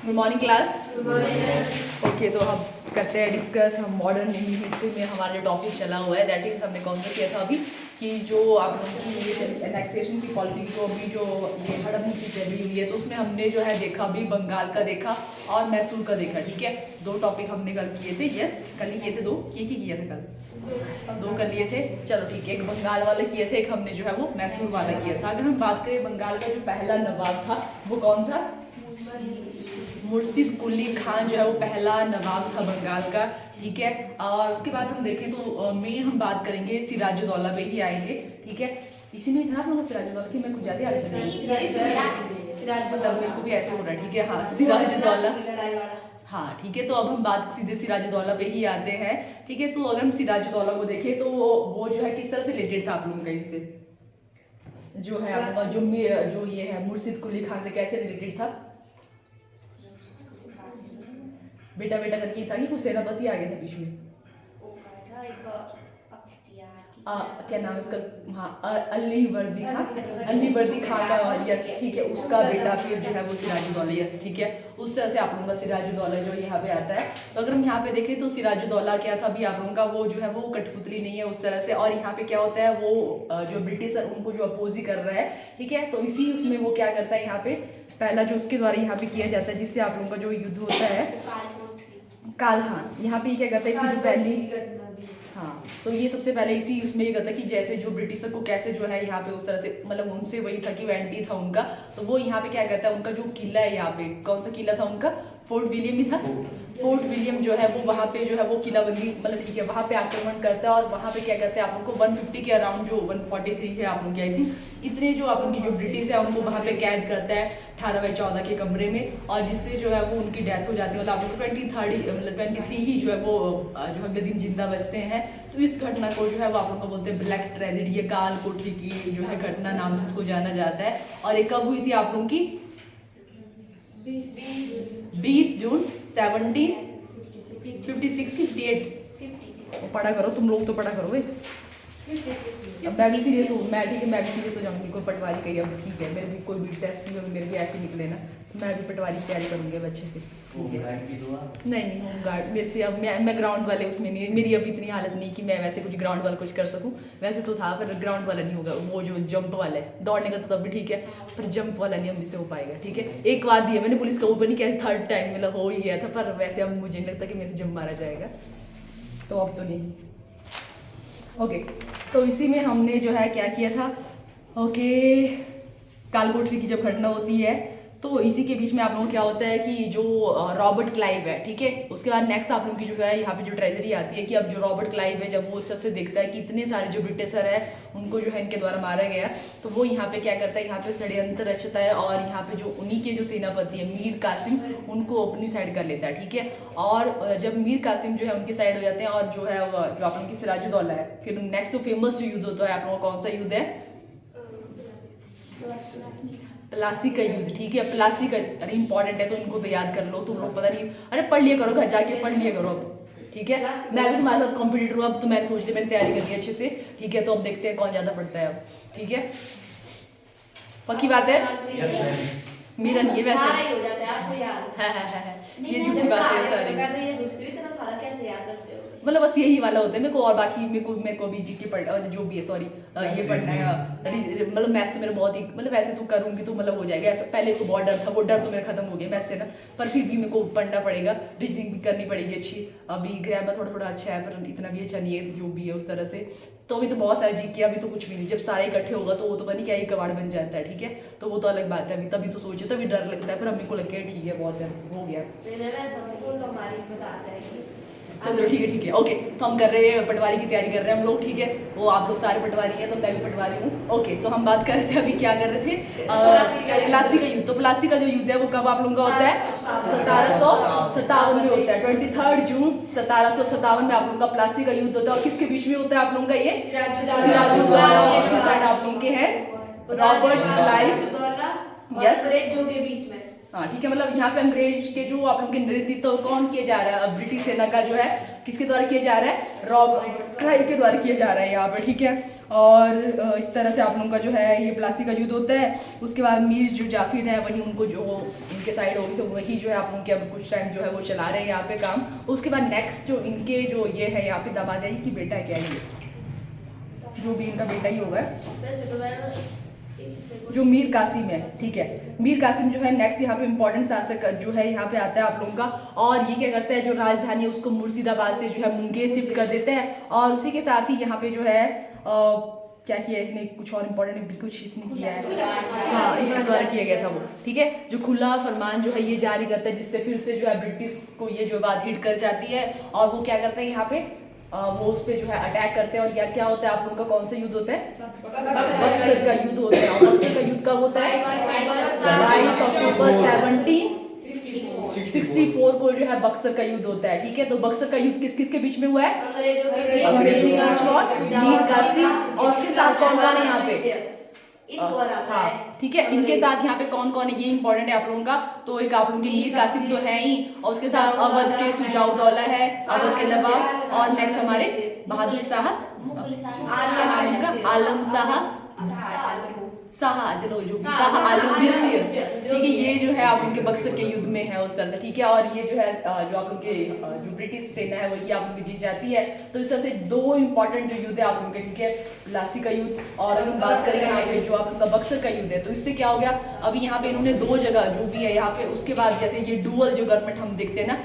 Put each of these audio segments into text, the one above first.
Good morning class. Okay, तो हम करते हैं डिस्कस हम मॉडर्न इंडियन हिस्ट्री में हमारा जो टॉपिक चला हुआ है दैट इज हमने कौन सा किया था अभी कि जो आप लोगों की ये एनेक्सेशन की पॉलिसी की तो अभी जो ये हड़प नीति चल रही हुई है तो उसमें हमने जो है देखा अभी बंगाल का देखा और मैसूर का देखा। ठीक है, दो टॉपिक हमने कल किए थे। यस, कल ही किए थे, दो किया था कल, दो कर लिए थे। चलो ठीक है, एक बंगाल वाले किए थे, एक हमने जो है वो मैसूर वाला किया था। अगर हम बात करें बंगाल का जो पहला नवाब था वो कौन था? मुर्शिद कुली खान जो है वो पहला नवाब था बंगाल का। ठीक है, और उसके बाद हम देखें तो मेन हम बात करेंगे सिराजुद्दौला पे ही आएंगे। ठीक है, इसी में था ना सिराजुद्दौला की, मैं कुछ ज़्यादा आगे सिराज मतलब मेरे को भी ऐसे हो रहा है। ठीक है, हाँ सिराजुद्दौला, हाँ ठीक है। तो अब हम बात सीधे सिराजुद्दौला पे ही आते हैं। ठीक है, तो अगर हम सिराजुद्दौला को देखें तो वो जो है किस तरह से रिलेटेड था आप लोगों का इनसे जो है आपका जो ये है मुर्शिद कुली खान से कैसे रिलेटेड था? बेटा बेटा करके था कि कुछ सेनापति आ गया था बीच में, क्या नाम है उसका? हाँ, अली वर्दी खान का। यस ठीक है, उसका बेटा फिर जो है वो सिराजुद्दौला। यस ठीक है, उस तरह से आप लोगों का सिराजुद्दौला जो यहाँ पे आता है। तो अगर हम यहाँ पे देखें तो सिराजुद्दौला क्या था, अभी आप लोगों का वो जो है वो कठपुतली नहीं है उस तरह से। और यहाँ पे क्या होता है, वो जो ब्रिटिश है उनको जो अपोज ही कर रहा है। ठीक है, तो इसी उसमें वो क्या करता है, यहाँ पे पहला जो उसके द्वारा यहाँ पे किया जाता है जिससे आप लोगों का जो युद्ध होता है काल। हाँ, यहाँ पे क्या करता है इसकी जो पहली, हाँ तो ये सबसे पहले इसी उसमें ये कहता है कि जैसे जो ब्रिटिशर को कैसे जो है यहाँ पे उस तरह से मतलब उनसे वही था कि वो एंटी था उनका। तो वो यहाँ पे क्या कहता है, उनका जो किला है यहाँ पे, कौन सा किला था उनका? फोर्ट विलियम ही था। फोर्ट विलियम जो है वो वहाँ पे जो है वो किलाबंदी मतलब ठीक है वहाँ पे आक्रमण करता है। और वहाँ पे क्या करते हैं आप लोग को 150 के अराउंड जो 143 है आप लोग की आई थिंक इतने जो आप लोग की जो ब्रिटिश है उनको वहाँ पे कैद करता है 18/14 के कमरे में। और जिससे जो है वो उनकी डेथ हो जाती है। मतलब आप लोग को 23 ही जो है वो जो अगले दिन जिंदा बचते हैं। तो इस घटना को जो है वो आप लोग को बोलते हैं ब्लैक ट्रेजेडी, ये काल कोठरी की जो है घटना नाम से इसको जाना जाता है। और ये कब हुई थी आप लोगों की? 20 जून 1756 की डेट। पढ़ा करो तुम लोग, तो पढ़ा करो भाई। अब मैं भी सीरियस हूँ, मैं ठीक है मैं भी सीरियस हो जाऊँगी। कोई पटवारी कही अब ठीक है, मेरे भी कोई भी टेस्ट भी मेरे भी ऐसे निकले ना तो मैं भी पटवारी की तैयारी करूँगी अब अच्छे से। नहीं होम गार्ड मेरे से अब मैं ग्राउंड वाले उसमें नहीं, मेरी अभी इतनी हालत नहीं कि मैं वैसे कुछ ग्राउंड वाला कुछ कर सकूँ। वैसे तो था पर ग्राउंड वाला नहीं होगा, वो जो जंप वाला है, दौड़ने का तो तब भी ठीक है पर जंप वाला नहीं हमसे हो पाएगा। ठीक है, एक बार दिया मैंने पुलिस का ऊपर नहीं किया, थर्ड टाइम मतलब हो ही गया था। पर वैसे अब मुझे नहीं लगता कि मेरे से जंप मारा जाएगा, तो अब तो नहीं। ओके, तो इसी में हमने जो है क्या किया था, ओके कालकोठरी की जब घटना होती है तो इसी के बीच में आप लोगों को क्या होता है कि जो रॉबर्ट क्लाइव है, ठीक है उसके बाद नेक्स्ट आप लोगों की जो है यहाँ पे जो ट्रेजेडी आती है कि अब जो रॉबर्ट क्लाइव है जब वो इस तरह से देखता है कि इतने सारे जो ब्रिटिशर है उनको जो है इनके द्वारा मारा गया, तो वो यहाँ पे क्या करता है, यहाँ पे षड्यंत्र रचता है और यहाँ पे जो उन्हीं के जो सेनापति है मीर कासिम उनको अपनी साइड कर लेता है। ठीक है, और जब मीर कासिम जो है उनकी साइड हो जाते हैं और जो है जो आप लोगों की सिराजुद्दौला है, फिर नेक्स्ट जो फेमस जो युद्ध होता है आप लोगों का कौन सा युद्ध है? प्लासी का युद्ध। ठीक है, प्लासी का, अरे इंपॉर्टेंट है तो इनको तो याद कर लो तुम लोग, पता नहीं अरे पढ़ लिया करो घर जाके, पढ़ लिया करो अब। ठीक है, मैं भी तुम्हारे साथ कॉम्पिटिटर हूँ अब, तो मैंने सोच लिया मैंने तैयारी कर ली अच्छे से। ठीक है, तो अब देखते हैं कौन ज़्यादा पढ़ता है अब। ठीक है, पक्की बात है? मेरा नहीं है वैसे हो जाता है आपको याद। ये झूठी बात है सारी, मतलब बस यही वाला होता है मेरे को, और बाकी मेरे को भी जीके पढ़ जो भी है सॉरी ये पढ़ना है मतलब मैथ्स से मेरा बहुत ही मतलब वैसे तो करूँगी तो मतलब हो जाएगा ऐसा। पहले तो बहुत डर था, वो डर तो मेरा खत्म हो गया मैथ्स से ना, पर फिर भी मेरे को पढ़ना पड़ेगा, रीजनिंग भी करनी पड़ेगी अच्छी। अभी ग्रामर थोड़ा थोड़ा अच्छा है पर इतना भी अच्छा नहीं है जो भी है उस तरह से। तो अभी तो बहुत सारे जीके, अभी तो कुछ भी नहीं, जब सारे इकट्ठे होगा तो वो तो पता नहीं क्या ही कबाड़ बन जाता है। ठीक है, तो वो तो अलग बात है। अभी तभी तो सोचे तभी डर लगता है, पर अम्मी को लग गया ठीक है बहुत डर हो गया। चलो ठीक है ओके, तो हम कर रहे हैं पटवारी की तैयारी कर रहे हैं हम लोग। ठीक है, वो आप लोग सारे पटवारी हैं तो मैं भी पटवारी हूँ। ओके, तो हम बात कर रहे थे अभी क्या कर रहे थे, प्लासी का युद्ध। तो प्लासी का जो युद्ध है वो कब आप लोगों का होता है? 1757 में होता है, 23 जून 1757 में आप लोगों का प्लासी का युद्ध होता है। और किसके बीच में होता है आप लोगों का? ये सिराजुद्दौला और साइड आप लोगों के हैं रॉबर्ट क्लाइव। यस, जो के बीच में। हाँ ठीक है, मतलब यहाँ पे अंग्रेज के जो आप लोग के नेतृत्व कौन किया जा रहा है, ब्रिटिश सेना का जो है किसके द्वारा किया जा रहा है? रॉबर्ट क्लाइव के द्वारा किया जा रहा है यहाँ पे। ठीक है, और इस तरह से आप लोगों का जो है ये प्लासी का युद्ध होता है। उसके बाद मीर जो जाफिर है वही उनको जो इनके साइड होगी तो वही जो है आप लोगों के अब कुछ टाइम जो है वो चला रहे हैं यहाँ पे काम। उसके बाद नेक्स्ट जो इनके जो ये है यहाँ पे दामाद की बेटा है, क्या है ये, जो भी इनका बेटा ही होगा, जो मीर कासिम है, ठीक है। मीर कासिम जो है नेक्स्ट यहाँ पे इंपॉर्टेंट शासक जो है यहाँ पे आता है आप लोगों का। और ये क्या करता है, जो राजधानी है उसको मुर्शिदाबाद से जो है मुंगेर शिफ्ट कर देते हैं। और उसी के साथ ही यहाँ पे जो है क्या किया इसने, कुछ और इम्पोर्टेंट भी कुछ इसने किया है, हाँ इसके द्वारा किया गया था वो, ठीक है। जो खुला फरमान जो है ये जारी करता है, जिससे फिर से जो है ब्रिटिश को ये जो बात हिट कर जाती है। और वो क्या करते हैं यहाँ पे वो उस पर जो है अटैक करते हैं। और क्या होता है आप लोगों का, कौन सा युद्ध होता है, बक्सर का युद्ध होता है। और बक्सर का युद्ध कब होता है, 22 अक्टूबर 1764 को जो है बक्सर का युद्ध होता है, ठीक है। तो बक्सर का युद्ध किस किस के बीच में हुआ है, अंग्रेजों के बीच और मीर कासिम। और उसके साथ कौन कौन है यहाँ पे, हाँ ठीक है, इनके साथ यहाँ पे कौन कौन है ये इंपॉर्टेंट है आप लोगों का। तो एक आप लोगों के मीर कासिम तो है ही, और उसके साथ अवध के सुजाउद्दौला है, अवध के नवाब। और नेक्स्ट हमारे बहादुर शाह, आलम शाह, चलो जो शाह आलम, ठीक है। ये जो है आप उनके बक्सर के युद्ध में है उस तरह से, ठीक है। और ये जो है जो आप लोग के जो ब्रिटिश सेना है वही आप लोग की जीत जाती है। तो इस तरह से दो इंपॉर्टेंट जो युद्ध है आप लोगों के, ठीक है, प्लासी का युद्ध। और अगर हम बात करें यहाँ पे जो आप लोग का बक्सर का युद्ध है, तो इससे क्या हो गया, अभी यहाँ पे इन्होंने दो जगह जो भी है यहाँ पे, उसके बाद जैसे ये डुअल जो गवर्नमेंट हम देखते हैं ना,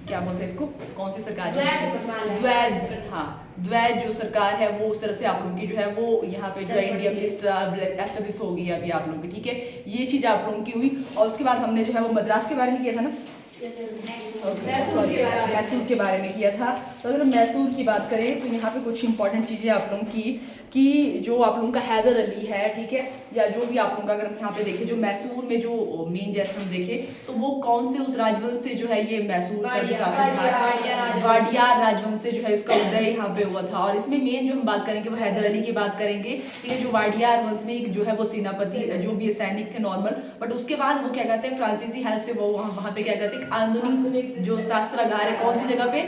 क्या बोलते हैं इसको, कौन सी सरकार, द्वैध, हाँ द्वैध जो सरकार है वो उस तरह से आप लोगों की जो है वो यहाँ पे जो है इंडिया में एस्टेब्लिश हो गई है अभी आप लोगों की, ठीक है। ये चीज आप लोगों की हुई। और उसके बाद हमने जो है वो मद्रास के बारे में किया था ना, मैसूर के बारे में किया था। तो अगर मैसूर की बात करें तो यहाँ पे कुछ इंपॉर्टेंट चीज़ें आप लोगों की, कि जो आप लोगों का हैदर अली है, ठीक है, या जो भी आप लोगों का अगर हम यहाँ पे देखें, जो मैसूर में जो मेन जैसे हम देखें तो वो कौन से उस राजवंश से जो है ये मैसूर का जो शासन था, वाडियार राजवंश से जो है इसका उदय यहाँ पे हुआ था। और इसमें मेन जो हम बात करेंगे वो हैदर अली की बात करेंगे, ठीक है। जो वाडियार वंश में एक जो है वो सेनापति जो भी सैनिक थे नॉर्मल, बट उसके बाद वो क्या कहते हैं फ्रांसीसी हेल्प से वो वहाँ पे क्या कहते हैं आधुनिक जो शास्त्रागार है, कौन सी जगह पे,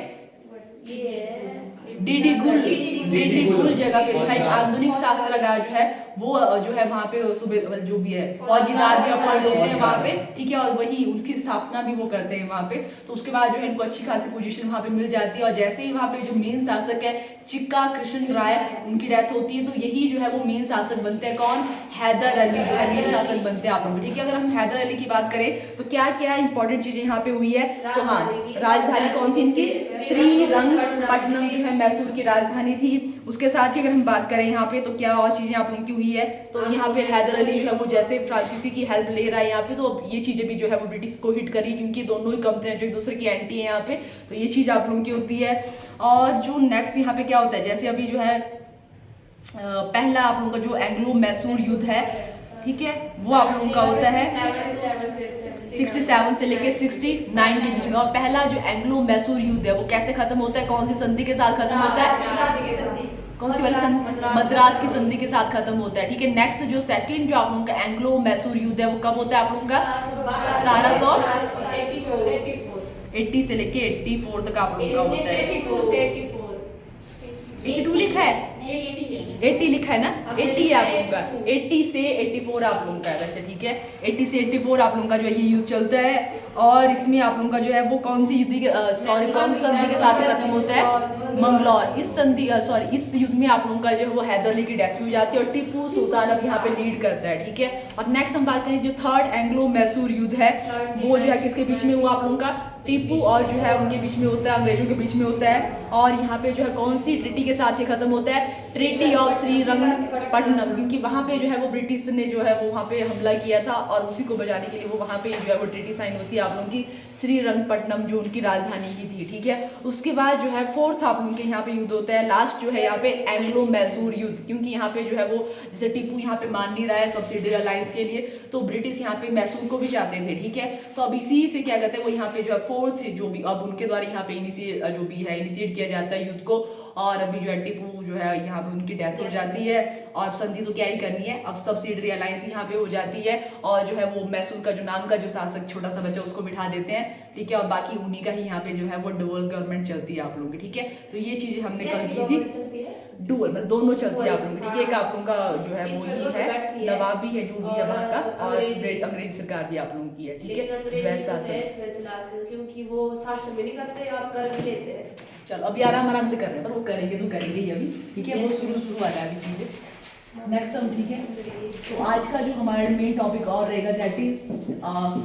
डीडीगुल जगह पे जो है आधुनिक शास्त्रागार जो है वो जो है वहाँ पे सुबह जो भी है फौजीदार भी अपॉइंट होते हैं वहाँ पे, ठीक है। और वही उनकी स्थापना भी वो करते हैं वहाँ पे। तो उसके बाद जो है इनको अच्छी खासी पोजीशन वहाँ पे मिल जाती है। और जैसे ही वहाँ पे जो मेन शासक है चिक्का कृष्ण राय, उनकी डेथ होती है, तो यही जो है वो मेन शासक बनते हैं, कौन, हैदर अली जो है मेन शासक बनते हैं आप लोग, ठीक है। अगर हम हैदर अली की बात करें तो क्या क्या इंपॉर्टेंट चीजें यहाँ पे हुई है, तो हाँ राजधानी कौन थी इनकी, श्रीरंगपट्टनम जो है मैसूर की राजधानी थी। उसके साथ ही अगर हम बात करें यहाँ पे तो क्या और चीजें आप लोगों की हुई है, तो यहाँ पे हैदर अली जो है वो जैसे फ्रांसीसी की हेल्प ले रहा है यहाँ पे, तो अब ये चीजें भी जो है वो ब्रिटिश को हिट करी, क्योंकि दोनों ही कंपनियां जो एक दूसरे की एंटी है यहाँ पे, तो ये चीज आप लोगों की होती है। और जो नेक्स्ट यहाँ पे क्या होता है, जैसे अभी जो है पहला आप लोगों का जो एंग्लो मैसूर युद्ध है, ठीक है, वो आप लोगों का होता है 67 से लेके 69 के बीच में। और पहला जो एंग्लो मैसूर युद्ध है वो कैसे खत्म होता है, कौन सी संधि के साथ खत्म होता है, कौन सी वाली संधि, मद्रास की संधि के साथ खत्म होता है, ठीक है। नेक्स्ट जो सेकंड जो आप लोगों का एंग्लो मैसूर युद्ध है वो कब होता है आप लोगों का 1780 से लेके 84 तक आप लोगों का होता है। 82 लिखा है, 80 लिखा है ना, 80 है आप लोगों का, 80 से 84 आप लोगों का है वैसे, ठीक है। 80 से 84 आप लोगों का जो है ये युद्ध चलता है। और इसमें आप लोगों का जो है वो कौन सी युद्ध कौन सी संधि के साथ खत्म होता है, मंगलौर। इस संधि इस युद्ध में आप लोगों का जो है वो हैदर अली की डेथ हो जाती है और टीपू सुल्तान अब यहाँ पे लीड करता है, ठीक है। और नेक्स्ट हम बात करें जो थर्ड एंग्लो मैसूर युद्ध है वो जो है किसके बीच में हुआ आप लोगों का, टीपू और जो है उनके बीच में होता है, अंग्रेजों के बीच में होता है। और यहाँ पे जो है कौन सी ट्रीटी के साथ ये खत्म होता है, ट्रीटी ऑफ श्रीरंगपट्टनम, क्योंकि वहाँ पे जो है वो ब्रिटिश ने जो है वो वहाँ पे हमला किया था और उसी को बचाने के लिए वो वहाँ पे जो है वो ट्रीटी साइन होती है आप लोगों की श्रीरंगपट्टनम जो उनकी राजधानी ही थी, ठीक है। उसके बाद जो है फोर्थ आप लोगों के यहाँ पे युद्ध होता है, लास्ट जो है यहाँ पे एंग्लो मैसूर युद्ध, क्योंकि यहाँ पे जो है वो जैसे टीपू यहाँ पे मान नहीं रहा है सब्सिडी अलायंस के लिए, तो ब्रिटिश यहाँ पे मैसूर को भी चाहते थे, ठीक है। तो अब इसी से क्या कहते हैं वो यहाँ पे जो है फोर्थ जो भी अब उनके द्वारा यहाँ पे जो भी है इनिशिएट किया जाता है युद्ध को। और अभी जो है टीपू जो है यहाँ पे उनकी डेथ हो जाती है, और संधि तो क्या ही करनी है, अब सब्सिडरी अलायंस यहाँ पे हो जाती है, और जो है वो मैसूर का जो नाम का जो शासक छोटा सा बच्चा उसको बिठा देते हैं, ठीक है, और बाकी उन्हीं का ही यहाँ पे जो है वो डुअल गवर्नमेंट चलती है आप लोगों की, ठीक है। तो ये चीजें हमने कल की थी, डुअल मतलब दोनों चलती है आप लोगों की, ठीक है। एक आप लोगों का जो है वो ही है नवाब भी है जो भी है वहाँ का, और अंग्रेज सरकार भी आप लोगों की है, ठीक है, वैसा क्योंकि वो शासन भी नहीं करते और कर भी लेते हैं। चलो अभी आराम से कर रहे हैं, पर वो करेंगे तो करेंगे ही अभी, ठीक है, वो शुरू वाला है अभी चीजें नेक्स्ट हम, ठीक है। तो आज का जो हमारा मेन टॉपिक और रहेगा दैट इज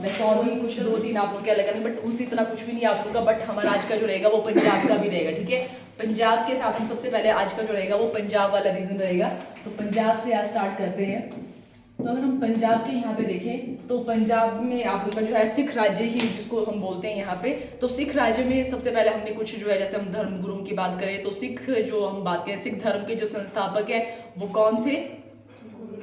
वैसे और भी कुछ 2-3 आप लोग क्या लगा नहीं, बट उसी इतना कुछ भी नहीं आप लोग का, बट हमारा आज का जो रहेगा वो पंजाब का भी रहेगा, ठीक है। पंजाब के साथ हम सबसे पहले आज का जो रहेगा वो पंजाब वाला रीजन रहेगा, तो पंजाब से आज स्टार्ट करते हैं। तो अगर हम पंजाब के यहाँ पे देखें तो पंजाब में आप लोग का जो है सिख राज्य ही जिसको हम बोलते हैं यहाँ पे, तो सिख राज्य में सबसे पहले हमने कुछ जो है जैसे हम धर्म गुरुओं की बात करें तो सिख जो हम बात करें सिख धर्म के जो संस्थापक है वो कौन थे,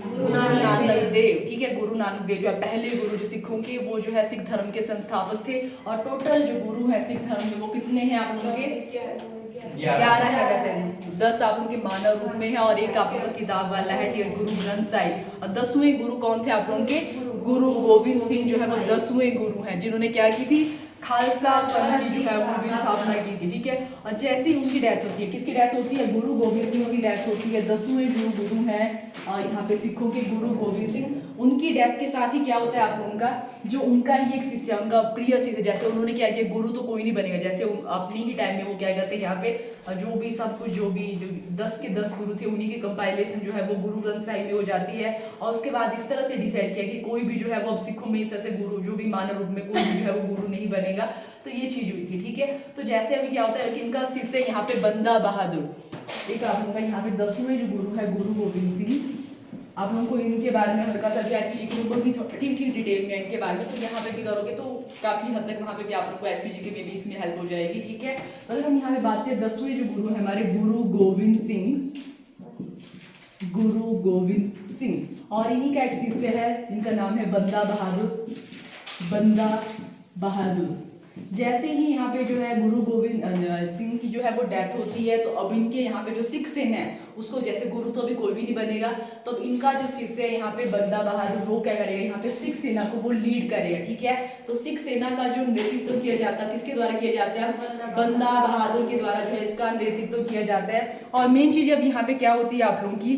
गुरु नानक देव, ठीक है। गुरु नानक देव जो है पहले गुरु जो सिखों के वो जो है सिख धर्म के संस्थापक थे, और टोटल जो गुरु है सिख धर्म में वो कितने हैं आप लोगों के 11 है, वैसे 10 आप लोगों के मानव रूप में है और एक आप लोगों का किताब वाला है, ठीक है, गुरु ग्रंथ साहिब। और 10वें गुरु कौन थे आप लोगों के, गुरु गोविंद सिंह जो है वो 10वें गुरु हैं, जिन्होंने क्या की थी, खालसा पंथ की जो है वो भी स्थापना की थी, ठीक है। और जैसे ही उनकी डेथ होती है, किसकी डेथ होती है, गुरु गोविंद सिंह की डेथ होती है, 10वें गुरु हैं यहाँ पे सिखों के गुरु गोविंद सिंह। उनकी डेथ के साथ ही क्या होता है आप लोगों का, जो उनका ही एक शिष्य उनका प्रिय शिष्य, जैसे उन्होंने क्या किया, गुरु तो कोई नहीं बनेगा, जैसे अपनी ही टाइम में वो क्या करते हैं यहाँ पे जो भी सब कुछ जो 10 के 10 गुरु थे उन्हीं की कंपाइलेशन जो है वो गुरु ग्रंथ साहिब में हो जाती है। और उसके बाद इस तरह से डिसाइड किया कि कोई भी जो है वो अब सिखों में इस तरह से गुरु जो भी मानव रूप में कोई भी जो है वो गुरु नहीं बनेगा, तो ये चीज हुई थी, ठीक है। तो जैसे अभी क्या होता है कि इनका शिष्य यहाँ पे बंदा बहादुर, एक आप लोगों का यहाँ पे 10वें जो गुरु है गुरु गोविंद सिंह, आप लोगों को इनके बारे में हल्का सा जो एचपीजी के ऊपर भी ठीक डिटेल में इनके बारे में, तो यहाँ पे भी करोगे तो काफी हद तक वहाँ पे भी आप लोग को एचपीजी के में भी इसमें हेल्प हो जाएगी, ठीक है। तो अगर हम यहाँ पे बात करें 10वें जो गुरु है हमारे गुरु गोविंद सिंह, और इन्हीं का एक शिष्य है जिनका नाम है बंदा बहादुर। जैसे ही यहाँ पे जो है गुरु गोविंद सिंह की जो है वो डेथ होती है, तो अब इनके यहाँ पे जो सिख सेना है उसको, जैसे गुरु तो अभी कोई भी नहीं बनेगा, तो अब इनका जो शिष्य है यहाँ पे बंदा बहादुर वो क्या करेगा, यहाँ पे सिख सेना को वो लीड करेगा, ठीक है। तो सिख सेना का जो नेतृत्व किया जाता है किसके द्वारा किया जाता है, बंदा बहादुर के द्वारा जो है इसका नेतृत्व किया जाता है। और मेन चीज अब यहाँ पे क्या होती है आप लोगों की,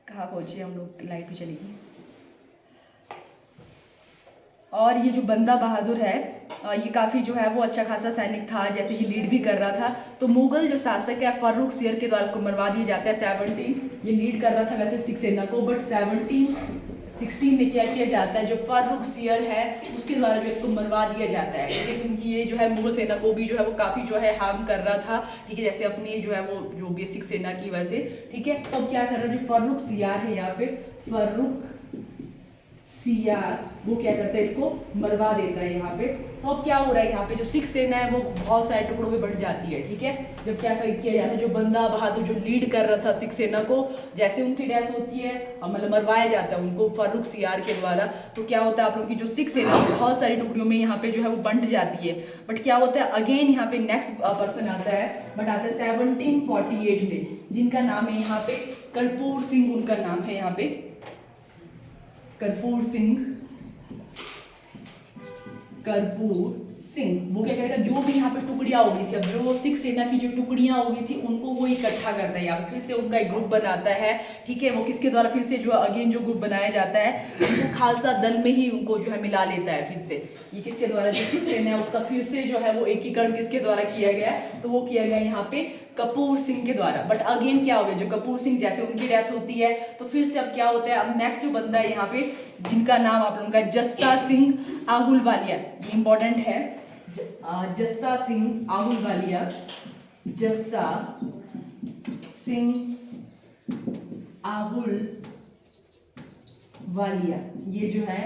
कहाँ पहुंचे हम लोग, लाइट भी चली गई। और ये जो बंदा बहादुर है ये काफ़ी जो है वो अच्छा खासा सैनिक था, जैसे ये लीड भी कर रहा था। तो मुगल जो शासक है फर्रुख सियर के द्वारा इसको मरवा दिया जाता है 17, ये लीड कर रहा था वैसे सिख सेना को, बट 1716 में क्या किया जाता है, जो फर्रुख सियर है उसके द्वारा जो इसको मरवा दिया जाता है, ठीक है, क्योंकि ये जो है मुगल सेना को भी जो है वो काफ़ी जो है हार्म कर रहा था, ठीक है, जैसे अपनी जो है वो जो भी सिख सेना की वजह से, ठीक है। तो अब क्या कर रहा है, जो फर्रुख सियार है यहाँ पे फर्रुख सियार वो क्या करता है, इसको मरवा देता है यहाँ पे। तो अब क्या हो रहा है, यहाँ पे जो सिख सेना है वो बहुत सारे टुकड़ों में बढ़ जाती है, ठीक है। जब क्या किया जाता है, जो बंदा बहादुर जो लीड कर रहा था सिख सेना को, जैसे उनकी डेथ होती है और मतलब मरवाया जाता है उनको फर्रुख सियार के द्वारा, तो क्या होता है आप लोगों की जो सिख सेना बहुत सारी टुकड़ियों में यहाँ पे जो है वो बंट जाती है। बट क्या होता है अगेन यहाँ पे नेक्स्ट पर्सन आता है, बट आता है 1748 में, जिनका नाम है यहाँ पे कर्पूर सिंह, उनका नाम है यहाँ पे कर्पूर सिंह। वो क्या करेगा, जो भी यहाँ पे टुकड़ियां हो गई थी, अब जो सिख सेना की जो टुकड़ियां हो गई थी उनको वो इकट्ठा करता है, या फिर से उनका एक ग्रुप बनाता है, ठीक है। वो किसके द्वारा फिर से जो अगेन जो ग्रुप बनाया जाता है उनको खालसा दल में ही उनको जो है मिला लेता है फिर से। ये किसके द्वारा, जो सिख सेना है उसका फिर से जो है वो एकीकरण किसके द्वारा किया गया, तो वो किया गया यहाँ पे कपूर सिंह के द्वारा। बट अगेन क्या हो गया, जो कपूर सिंह जैसे उनकी डेथ होती है तो फिर से अब क्या होता है, अब नेक्स्ट जो बंदा है यहाँ पे जिनका नाम आप लोगों का जस्सा सिंह आहूलवालिया, ये इंपॉर्टेंट है, जस्सा सिंह आहूलवालिया, जस्सा सिंह आहूलवालिया, ये जो है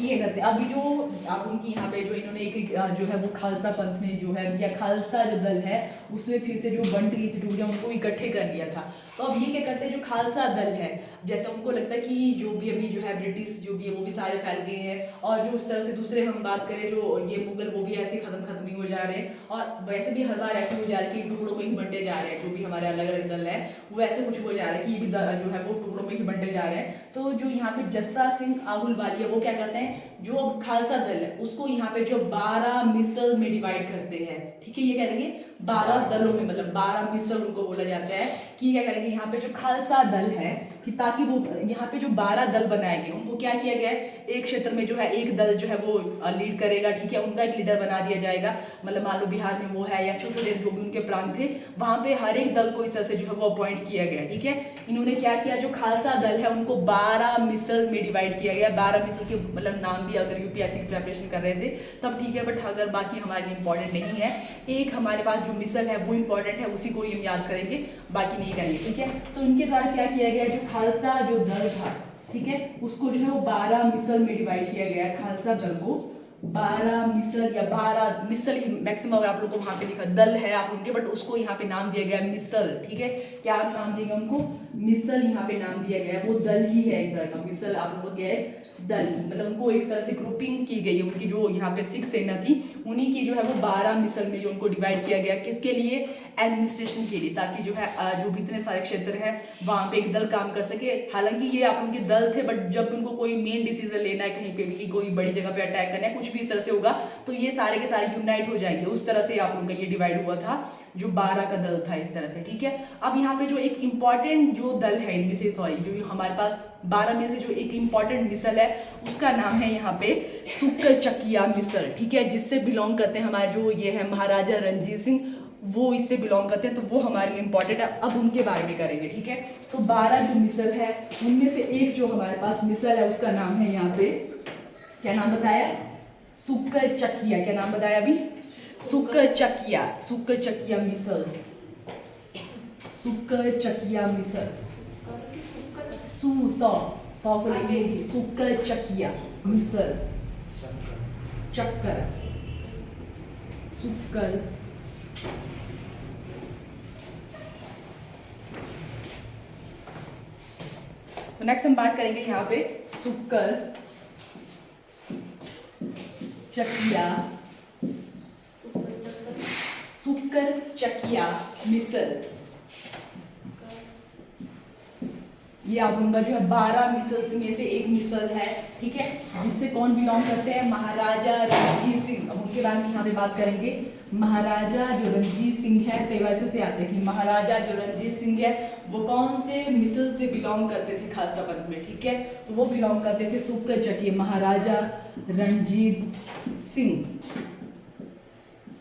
ये करते हैं अभी जो आप उनकी यहाँ पे जो इन्होंने एक जो है वो खालसा पंथ में जो है या खालसा जो दल है उसमें फिर से जो बंट गई थी टूटियाँ उनको इकट्ठे कर लिया था। तो अब ये क्या करते हैं जो खालसा दल है जैसे उनको लगता है कि जो भी अभी जो है ब्रिटिश जो भी है वो भी सारे फैल गए हैं और जो उस तरह से दूसरे हम बात करें जो ये मुगल वो भी ऐसे खत्म ही हो जा रहे हैं और वैसे भी हर बार ऐसे हो जा रहे हैं कि टुकड़ों में ही बंटे जा रहे हैं जो भी हमारे अलग अलग दल है वो ऐसे कुछ हो जा रहा है कि ये भी जो है वो टुकड़ों में ही बंटे जा रहे हैं। तो जो यहाँ पे जस्सा सिंह आहलूवालिया वो क्या करते हैं जो अब खालसा दल है उसको यहाँ पे जो 12 मिसल में डिवाइड करते हैं। ठीक है, ये क्या करेंगे 12 दलों में मतलब 12 मिसल उनको बोला जाता है कि क्या करेंगे यहाँ पे जो खालसा दल है कि ताकि वो यहाँ पे जो 12 दल बनाए गए उनको क्या किया गया है एक क्षेत्र में जो है एक दल जो है वो लीड करेगा। ठीक है, उनका एक लीडर बना दिया जाएगा मतलब मान लो बिहार में वो है या छोटे छोटे जो भी उनके प्रांत थे वहां पे हर एक दल को इस तरह से जो है वो अपॉइंट किया गया। ठीक है, इन्होंने क्या किया जो खालसा दल है उनको 12 मिसल में डिवाइड किया गया। 12 मिसल के मतलब नाम भी अगर यूपीएससी की प्रिपरेशन कर रहे थे तब ठीक है, बट अगर बाकी हमारे लिए इंपॉर्टेंट नहीं है एक हमारे पास जो मिसल है वो इंपॉर्टेंट है उसी को हम याद करेंगे बाकी नहीं करेंगे। ठीक है, तो इनके द्वारा क्या किया गया जो खालसा जो दल था ठीक है उसको जो है वो 12 मिसल में डिवाइड किया गया। खालसा दल को 12 मिसल या 12 मिसल ही मैक्सिमम आप लोग को वहां पे लिखा दल है आप उनके बट उसको यहाँ पे नाम दिया गया मिसल। ठीक है, क्या नाम दिया गया उनको मिसल यहाँ पे नाम दिया गया वो दल ही है एक तरह का मिसल आप लोगों को क्या है दल मतलब उनको एक तरह से ग्रुपिंग की गई है उनकी जो यहाँ पे 6 सेना थी उन्हीं की जो है वो 12 मिसल में जो उनको डिवाइड किया गया किसके लिए एडमिनिस्ट्रेशन के लिए ताकि जो है जो भी इतने सारे क्षेत्र है वहां पे एक दल काम कर सके। हालांकि ये आप उनके दल थे बट जब उनको कोई मेन डिसीजन लेना है कहीं पे भी कोई बड़ी जगह पे अटैक करना है कुछ भी इस तरह से होगा तो ये सारे के सारे यूनाइट हो जाएंगे उस तरह से आप लोगों का ये डिवाइड हुआ था जो 12 का दल था इस तरह से। ठीक है, अब यहाँ पे जो एक इंपॉर्टेंट जो दल है इनमें से सॉरी जो हमारे पास 12 में से जो एक इंपॉर्टेंट मिसल है उसका नाम है यहाँ पे सुक्कर चकिया मिसल। ठीक है, जिससे बिलोंग करते हैं हमारे जो ये है महाराजा रणजीत सिंह वो इससे बिलोंग करते हैं तो वो हमारे लिए इंपॉर्टेंट है। अब उनके बारे में करेंगे। ठीक है, तो 12 जो मिसल है उनमें से एक जो हमारे पास मिसल है उसका नाम है यहाँ पे क्या नाम बताया सुक्कर चकिया। क्या नाम बताया अभी सुक्कर चकिया मिसल सुक्कर चकिया मिसल सौ को लेंगे सुक्कर चकिया मिसल चक्कर सुक्कर तो नेक्स्ट हम बात करेंगे यहाँ पे सुक्कर चकिया मिसल ये आप उनका जो है 12 मिसल्स में से एक मिसल है। ठीक है, जिससे कौन बिलोंग करते हैं महाराजा रणजीत सिंह। अब उनके बारे में यहाँ पे बात करेंगे। महाराजा जो रणजीत सिंह है कई वैसे से आते हैं कि महाराजा जो रणजीत सिंह है वो कौन से मिसल से बिलोंग करते थे खालसा पंथ में। ठीक है, तो वो बिलोंग करते थे सुक्कर चकिया महाराजा रणजीत सिंह।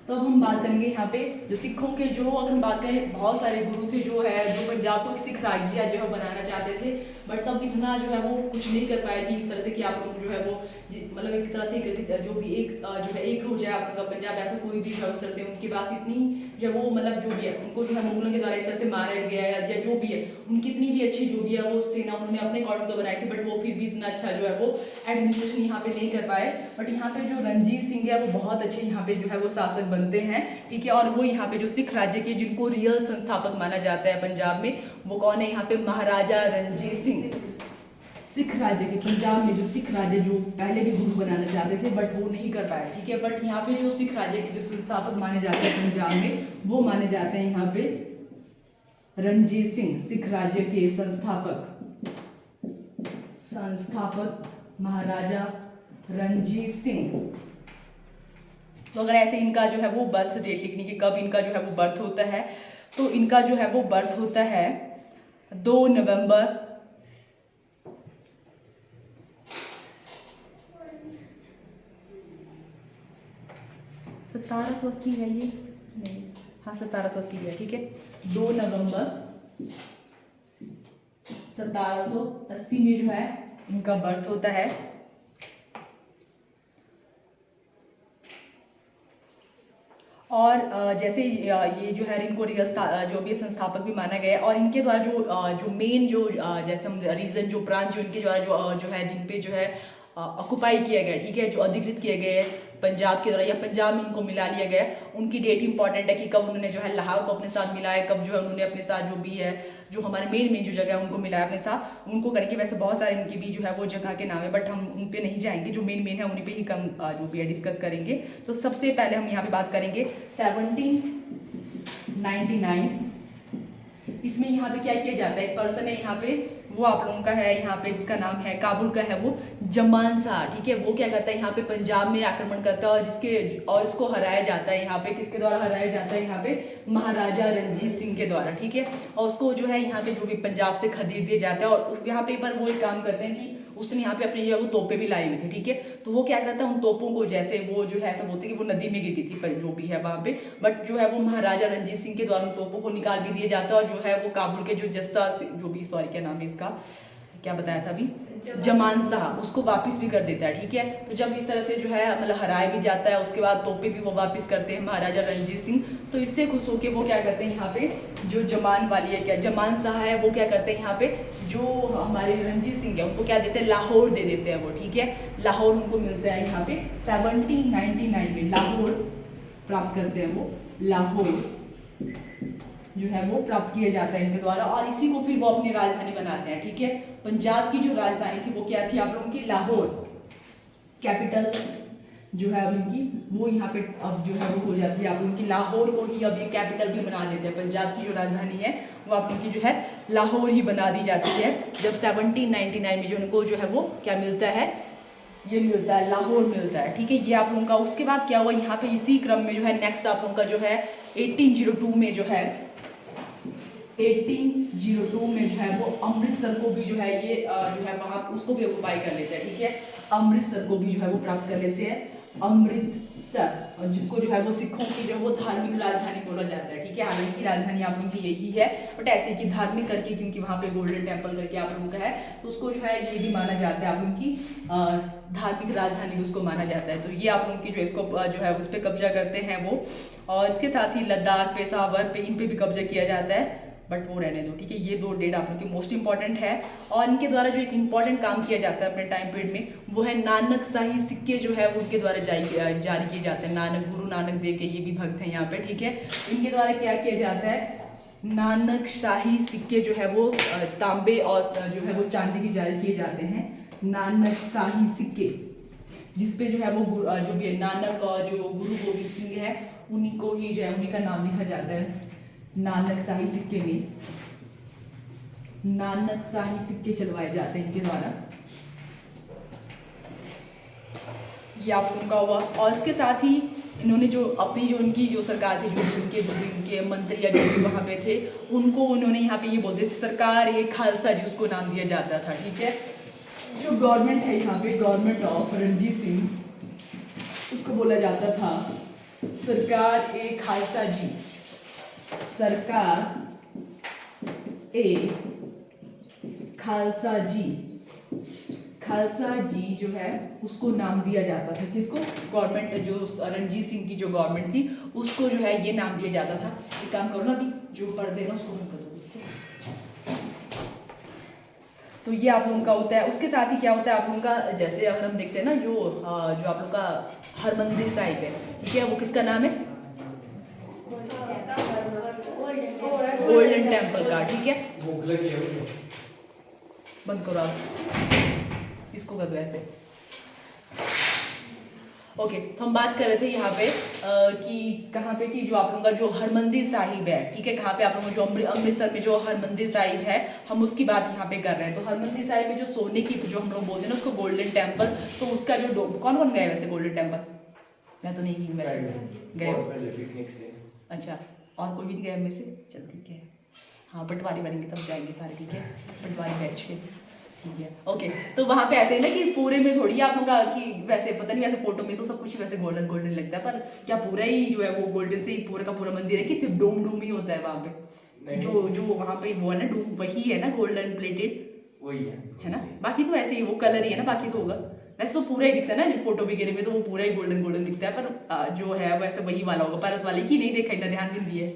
तो अब हम बात करेंगे यहाँ पे जो सिखों के जो अगर हम बात करें बहुत सारे गुरु थे जो है जो पंजाब को एक सिख राज्य जो है बनाना चाहते थे बट सब इतना जो है वो कुछ नहीं कर पाए कि इस तरह से कि आप लोग जो है वो मतलब एक तरह से जो भी एक जो है एक हो जाए आप लोग का पंजाब ऐसा कोई भी है उस तरह से उनके पास इतनी जो वो मतलब जो भी है उनको जो है मुगलों के द्वारा इस तरह से मारा गया या जो भी है उनकी इतनी भी अच्छी जो भी है वो सेना उन्होंने अपने अकॉर्डिंग तो बनाई थी बट वो फिर भी इतना अच्छा जो है वो एडमिनिस्ट्रेशन यहाँ पे नहीं कर पाए। बट यहाँ पे जो रणजीत सिंह है वो बहुत अच्छे यहाँ पे जो है वो शासक बनते हैं। ठीक है, और वो यहाँ पे जो सिख राज्य के जिनको रियल संस्थापक माना जाता है पंजाब में वो कौन है यहाँ पे महाराजा रणजीत सिंह। सिख राज्य के पंजाब में जो सिख राज्य जो पहले भी गुरु बनाना चाहते थे बट वो नहीं कर पाए। ठीक है, बट यहाँ पे जो सिख राज्य के जो संस्थापक माने जाते हैं पंजाब में वो माने जाते हैं यहाँ पे रणजीत सिंह। सिख राज्य के संस्थापक महाराजा रणजीत सिंह। तो अगर ऐसे इनका जो है वो बर्थ डेट लिखनी कि कब इनका जो है वो बर्थ होता है तो इनका जो है वो बर्थ होता है 2 नवंबर 1780 है ये नहीं हाँ 1780 है। ठीक है, 2 नवंबर 1780 में जो है इनका बर्थ होता है। और जैसे ये जो है इनको जो भी संस्थापक भी माना गया है और इनके द्वारा जो मेन जो जैसे हम रीजन जो प्रांत जो इनके द्वारा जो है जिन पे जो है ऑक्युपाई किया गया, ठीक है, जो अधिकृत किए गए पंजाब के द्वारा या पंजाब में उनको मिला लिया गया। उनकी डेट इंपॉर्टेंट है कि कब उन्होंने जो है लाहौर को अपने साथ मिलाया, कब जो है उन्होंने अपने साथ जो भी है जो हमारे मेन जो जगह है उनको मिलाया अपने साथ, उनको करेंगे। वैसे बहुत सारे इनके भी जो है वो जगह के नाम है, बट हम उन पे नहीं जाएंगे, जो मेन है उन्हीं पे ही कम जो भी है डिस्कस करेंगे। तो सबसे पहले हम यहाँ पे बात करेंगे 1799। इसमें यहाँ पे क्या किया जाता है, एक पर्सन है यहाँ पे, वो आप लोगों का है यहाँ पे जिसका नाम है काबुल का है वो जमान शाह, ठीक है। वो क्या करता है यहाँ पे पंजाब में आक्रमण करता है और इसको हराया जाता है यहाँ पे, किसके द्वारा हराया जाता है यहाँ पे, महाराजा रणजीत सिंह के द्वारा, ठीक है। और उसको जो है यहाँ पे जो भी पंजाब से खदेड़ दिया जाता है, और यहाँ पे पर वो एक काम करते हैं कि उसने यहाँ पे अपनी जो है वो तोपें भी लाई हुई थी, ठीक है। तो वो क्या करता है उन तोपों को, जैसे वो जो है ऐसा बोलते हैं कि वो नदी में गिर गई थी पर जो भी है वहाँ पे, बट जो है वो महाराजा रणजीत सिंह के द्वारा उन तोपों को निकाल भी दिया जाता है, और जो है वो काबुल के जो जस्सा जो भी, सॉरी क्या नाम है इसका, क्या बताया था अभी, जमान शाह, उसको वापस भी कर देता है, ठीक है। तो जब इस तरह से जो है मतलब हराया भी जाता है, उसके बाद तोपे भी वो वापस करते हैं महाराजा रणजीत सिंह। तो इससे खुश होकर वो क्या करते हैं यहाँ पे, जो जमान वाली है क्या जमान शाह है, वो क्या करते हैं यहाँ पे, जो हमारे रणजीत सिंह है उनको क्या देते हैं, लाहौर दे देते हैं वो, ठीक है। लाहौर उनको मिलता है यहाँ पे 1799 में, लाहौर प्राप्त करते हैं वो, लाहौर जो है वो प्राप्त किया जाता है इनके द्वारा, और इसी को फिर वो अपनी राजधानी बनाते हैं, ठीक है। पंजाब की जो राजधानी थी वो क्या थी आप लोगों की, लाहौर, कैपिटल जो है अब इनकी वो यहाँ पे अब जो है वो हो जाती है आप लोगों की, लाहौर को ही अब ये कैपिटल भी बना देते हैं। पंजाब की जो राजधानी है वो आप लोगों की जो है लाहौर ही बना दी जाती है, जब 1799 में जो उनको जो है वो क्या मिलता है, ये मिलता है, लाहौर मिलता है, ठीक है। ये आप लोगों का, उसके बाद क्या हुआ यहाँ पे इसी क्रम में जो है नेक्स्ट आप लोगों का जो है 1802 में जो है 1802 में जो है वो अमृतसर को भी जो है ये जो है वहाँ उसको भी ऑक्युपाई कर लेते हैं, ठीक है। अमृतसर को भी जो है वो प्राप्त कर लेते हैं, अमृतसर, और जिसको जो है वो सिखों की जो है वो धार्मिक राजधानी बोला जाता है, ठीक है। हालांकि राजधानी आप लोगों की यही है, बट ऐसे कि धार्मिक करके, क्योंकि वहाँ पे गोल्डन टेम्पल करके आप लोगों का है, तो उसको जो है ये भी माना जाता है आप लोगों की धार्मिक राजधानी भी उसको माना जाता है। तो ये आप लोगों की जो इसको जो है उस पर कब्जा करते हैं वो, और इसके साथ ही लद्दाख, पेशावर पे, इन पे भी कब्जा किया जाता है, बट वो रहने दो, ठीक है। ये दो डेट आप लोग की मोस्ट इंपॉर्टेंट है। और इनके द्वारा जो एक इंपॉर्टेंट काम किया जाता है अपने टाइम पीरियड में, वो है नानक शाही सिक्के जो है उनके द्वारा जारी किए जाते हैं। नानक, गुरु नानक देव के ये भी भक्त हैं यहाँ पे, ठीक है। इनके द्वारा क्या किया जाता है, नानक शाही सिक्के जो है वो तांबे और जो है वो चांदी के जारी किए जाते हैं, नानक शाही सिक्के, जिसपे जो है वो जो भी है नानक और जो गुरु गोविंद सिंह है उन्हीं को ही जो है उन्हीं का नाम लिखा जाता है नानक शाही सिक्के में। नानक शाही सिक्के चलवाए जाते हैं इनके द्वारा, ये आप लोगों का हुआ। और इसके साथ ही इन्होंने जो अपनी जो उनकी जो सरकार थी, जो उनके मंत्री या जो भी वहाँ पे थे, उनको उन्होंने यहाँ पे ये बोलते सरकार ये खालसा जी उसको नाम दिया जाता था, ठीक है। जो गवर्नमेंट है यहाँ पे, गवर्नमेंट ऑफ रणजीत सिंह, उसको बोला जाता था सरकार ए खालसा जी, सरकार ए खालसा जी। खालसा जी जो है उसको नाम दिया जाता था, किसको, गवर्नमेंट जो रणजीत सिंह की जो गवर्नमेंट थी उसको जो है ये नाम दिया जाता था। एक काम करो ना, अभी जो पर्दे ना उसको बंद कर दो, ठीक है। तो ये आप लोगों का होता है। उसके साथ ही क्या होता है आप लोगों का, जैसे अगर हम देखते हैं ना जो आप लोग का हरमंदिर साहिब है, ठीक है, वो किसका नाम है, गोल्डन टेम्पल का, ठीक है। बंद करो आप इसको, कर दो ऐसे। ओके, तो हम बात कर रहे थे यहाँ पे कि कहाँ पे कि जो आप लोगों का जो हरमंदिर साहिब है, ठीक है, कहाँ पे आप लोगों को जो अमृतसर में जो हरमंदिर साहिब है, हम उसकी बात यहाँ पे कर रहे हैं। तो हरमंदिर साहिब में जो सोने की जो हम लोग बोलते हैं ना उसको गोल्डन टेम्पल, तो उसका जो कौन कौन गए वैसे गोल्डन टेम्पल, मैं तो नहीं गई, गए अच्छा, और कोई भी नहीं गया में से, चल ठीक है, हाँ पटवारी बनेंगे तब जाएंगे सारे, ठीक है, पटवारी बैठ के, ठीक है। ओके, तो वहाँ पे ऐसे है ना कि पूरे में थोड़ी आप लोग का कि वैसे पता नहीं, वैसे फोटो में तो सब कुछ ही वैसे गोल्डन गोल्डन लगता है, पर क्या पूरा ही जो है वो गोल्डन से ही पूरा का पूरा मंदिर है कि सिर्फ डोम डोम ही होता है वहाँ पे, जो वहाँ पे वो है ना डोम, वही है ना गोल्डन प्लेटेड, वही है ना, बाकी तो ऐसे ही वो कलर ही है ना, बाकी तो होगा वैसे तो पूरा ही दिखता है ना फोटो वगैरह में, तो वो पूरा ही गोल्डन गोल्डन दिखता है, पर जो है वैसे वही वाला होगा, भारत वाले की नहीं देखा, इतना ध्यान नहीं दिया।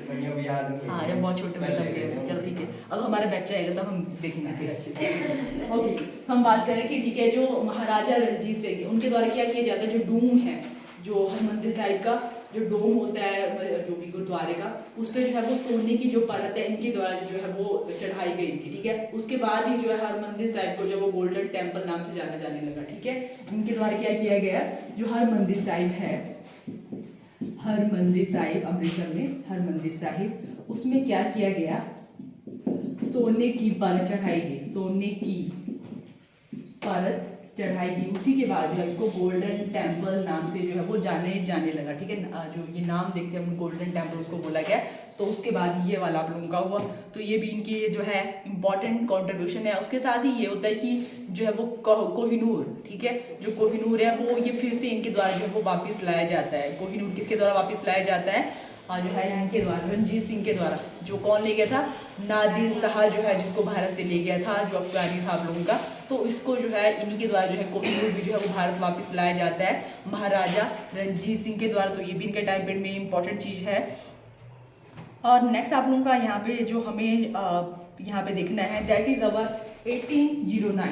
नहीं अभी याद नहीं है। हाँ जब बहुत छोटे में तब गए। चलो ठीक है, अब हमारा बच्चा आएगा तब हम देखेंगे फिर अच्छे से। ओके, हम बात करें कि ठीक है, जो महाराजा रणजीत सिंह उनके द्वारा क्या किया जाता है, जो डूम है, जो हरमंदिर साहिब का जो डोम होता है, जो भी गुरुद्वारे का, उस पर जो है वो सोने की जो परत है इनके द्वारा जो है वो चढ़ाई गई थी। ठीक है, उसके बाद ही जो है हरमंदिर साहिब को जो वो गोल्डन टेम्पल नाम से जाना जाने लगा। ठीक है, इनके द्वारा क्या किया गया, जो हरमंदिर साहिब है, हरमंदिर साहिब अमृतसर में हरमंदिर साहिब, उसमें क्या किया गया, सोने की परत चढ़ाई गई, सोने की परत चढ़ाई गई। उसी के बाद जो है इसको गोल्डन टेम्पल नाम से जो है वो जाने लगा। ठीक है, जो ये नाम देखते हैं गोल्डन टेम्पल उसको बोला गया। तो उसके बाद ये वाला आप लोगों का हुआ। तो ये भी इनकी जो है इम्पॉर्टेंट कॉन्ट्रीब्यूशन है। उसके साथ ही ये होता है कि जो है वो कोहिनूर, ठीक है, जो कोहिनूर है वो ये फिर से इनके द्वारा जो है वो वापस लाया जाता है। कोहिनूर किसके द्वारा वापस लाया जाता है, जो है इनके द्वारा, रणजीत सिंह के द्वारा। जो कौन ले गया था, नादिर शाह जो है, जिसको भारत से ले गया था, जो अफगानी था आप लोगों का। तो इसको जो है इन्हीं के द्वारा जो है कोहिनूर भी जो है वो भारत वापस लाया जाता है महाराजा रणजीत सिंह के द्वारा। तो ये भी इनके टाइम पीरियड में इम्पोर्टेंट चीज़ है। और नेक्स्ट आप लोगों का यहाँ पे जो हमें यहाँ पे देखना है, दैट इज अवर 1809।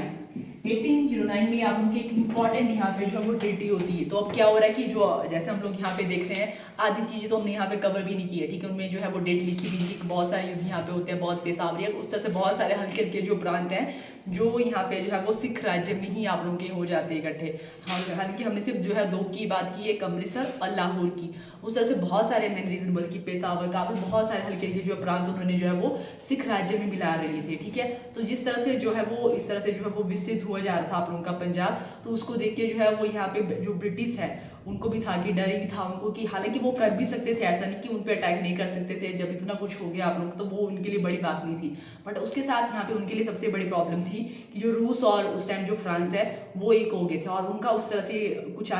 1809 में आप लोगों की एक इम्पॉर्टेंट यहाँ पे जो है वो ट्रीटी होती है। तो अब क्या हो रहा है कि जो जैसे हम लोग यहाँ पे देख रहे हैं, आधी चीज़ें तो हमने यहाँ पे कवर भी नहीं की है। ठीक है, उनमें जो है वो डेट लिखी भी थी, बहुत सारे युद्ध यहाँ पे होते हैं, बहुत पेशावरी है, उस तरह से बहुत सारे हल्के हल्के जो प्रांत हैं जो यहाँ पे जो है वो सिख राज्य में ही आप लोगों के हो जाते हैं इकट्ठे। हालांकि हमने सिर्फ जो है 2 की बात की है, अमृतसर और लाहौर की। उस तरह से बहुत सारे मेन रीजन, बल्कि पेशावर काफी बहुत सारे हल्के हल्के जो प्रांत उन्होंने जो है वो सिख राज्य में मिला रहे थे। ठीक है, तो जिस तरह से जो है वो इस तरह से जो है वो विस्तृत हुआ जा रहा था आप लोगों का पंजाब, तो उसको देख के जो है वो यहाँ पे जो ब्रिटिश है उनको भी था कि डर ही था उनको कि हालांकि वो कर भी सकते थे, ऐसा नहीं कि उन पे अटैक नहीं कर सकते थे। जब इतना कुछ हो गया आप लोग, तो वो उनके लिए बड़ी बात नहीं थी। बट उसके साथ यहाँ पे उनके लिए सबसे बड़ी प्रॉब्लम थी कि जो रूस और उस टाइम जो फ्रांस है वो एक हो गए थे, और उनका उस तरह से कुछ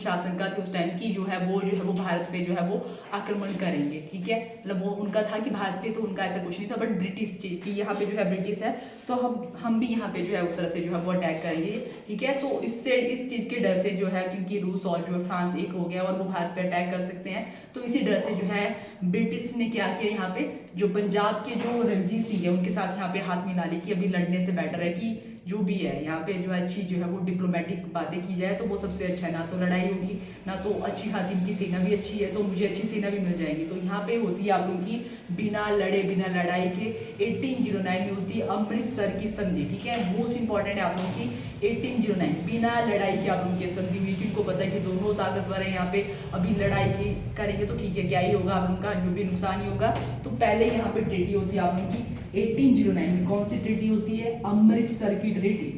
आशंका थी उस टाइम की जो है वो भारत पे जो है वो आक्रमण करेंगे। ठीक है, मतलब वो उनका था कि भारत पे तो उनका ऐसा कुछ नहीं था, बट ब्रिटिश की यहाँ पे जो है ब्रिटिश है, तो हम भी यहाँ पे जो है उस तरह से जो है वो अटैक करेंगे। ठीक है, तो इससे इस चीज़ के डर से जो है, क्योंकि रूस और जो फ्रांस एक हो गया और वो भारत पे अटैक कर सकते हैं, तो इसी डर से जो है ब्रिटिश ने क्या किया, यहाँ पे जो पंजाब के जो रणजीत सिंह है उनके साथ यहाँ पे हाथ मिला ली कि अभी लड़ने से बेटर है कि जो भी है यहाँ पे जो अच्छी जो है वो डिप्लोमेटिक बातें की जाए तो वो सबसे अच्छा है। ना तो लड़ाई होगी, ना तो अच्छी खासी इनकी सेना भी अच्छी है, तो मुझे अच्छी सेना भी मिल जाएगी। तो यहाँ पे होती है आप लोगों की बिना लड़े बिना लड़ाई के 1809 में होती है अमृतसर की संधि। ठीक है, मोस्ट इंपॉर्टेंट है आप लोगों की 1809 बिना लड़ाई की आप लोगों की संधि हुई। जिनको पता है कि दोनों ताकतवर है यहाँ पे, अभी लड़ाई की करेंगे तो ठीक है क्या ही होगा, आप लोगों का जो भी नुकसान ही होगा। तो पहले यहाँ पे ट्रीटी होती है आप लोगों की 1809 में। कौन सी ट्रीटी होती है, अमृतसर की ट्रीटी,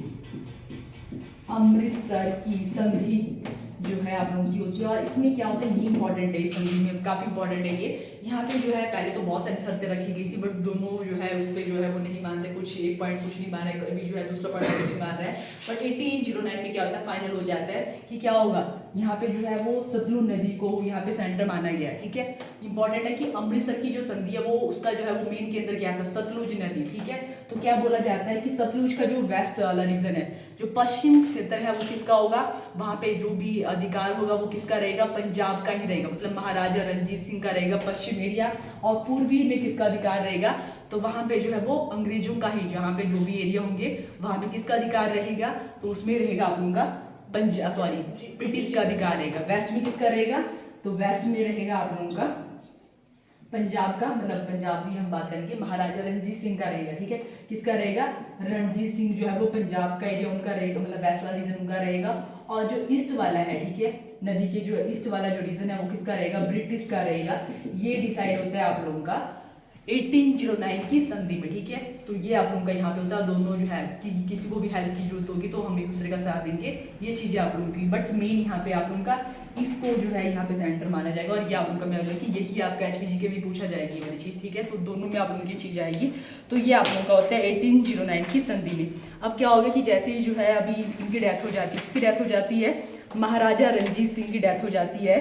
अमृतसर की संधि जो है आप लोगों की होती है। और इसमें क्या होता है, ये इंपॉर्टेंट है, इस संधि में काफी इंपॉर्टेंट है ये। यहाँ पे जो है पहले तो बहुत सारी शर्तें रखी गई थी, बट दोनों जो है उस पर जो है वो नहीं मानते, कुछ एक पॉइंट कुछ नहीं मान रहे, कभी जो है दूसरा पॉइंट नहीं मान रहा है। बट 1809 में क्या होता है, फाइनल हो जाता है कि क्या होगा, यहाँ पे जो है वो सतलुज नदी को यहाँ पे सेंटर माना गया है। ठीक है, इंपॉर्टेंट है कि अमृतसर की जो संधि है वो उसका जो है वो मेन केंद्र क्या था, सतलुज नदी। ठीक है, तो क्या बोला जाता है कि सतलुज का जो वेस्ट वाला रीजन है, जो पश्चिम क्षेत्र है वो किसका होगा, वहां पे जो भी अधिकार होगा वो किसका रहेगा, पंजाब का ही रहेगा, मतलब महाराजा रणजीत सिंह का रहेगा पश्चिम एरिया। और पूर्वी में किसका अधिकार रहेगा, तो वहां पे जो है वो अंग्रेजों का ही, जहाँ पे जो भी एरिया होंगे वहां पे किसका अधिकार रहेगा, तो उसमें रहेगा आप लोगों का ब्रिटिश का अधिकार रहेगा। वेस्ट में किसका रहेगा, तो वेस्ट में रहेगा आप लोगों का पंजाब का, मतलब पंजाब की हम बात करेंगे, महाराजा रणजीत सिंह का रहेगा। ठीक है, किसका रहेगा, रणजीत सिंह जो है वो पंजाब का एरिया उनका रहेगा, मतलब वेस्ट वाला रीजन उनका रहेगा। और जो ईस्ट वाला है, ठीक है, नदी के जो ईस्ट वाला जो रीजन है वो किसका रहेगा, ब्रिटिश का रहेगा। ये डिसाइड होता है आप लोगों का 1809 की संधि में। ठीक है, तो ये आप लोगों का यहाँ पे होता है। दोनों जो है कि किसी को भी हेल्प की जरूरत होगी तो हम एक दूसरे का साथ देंगे, ये चीजें आप लोगों की। बट मेन यहाँ पे आप लोगों का इसको जो है यहाँ पे सेंटर माना जाएगा, और ये आप लोगों का मैं कि यही आपका एचपीजी के भी पूछा जाएगी वाली चीज। ठीक है, तो दोनों में आप लोगों की चीज आएगी। तो ये आप लोगों का होता है 1809 की संधि में। अब क्या होगा कि जैसे ही जो है अभी इनकी डेथ हो जाती है, किसकी डेथ हो जाती है, महाराजा रणजीत सिंह की डेथ हो जाती है,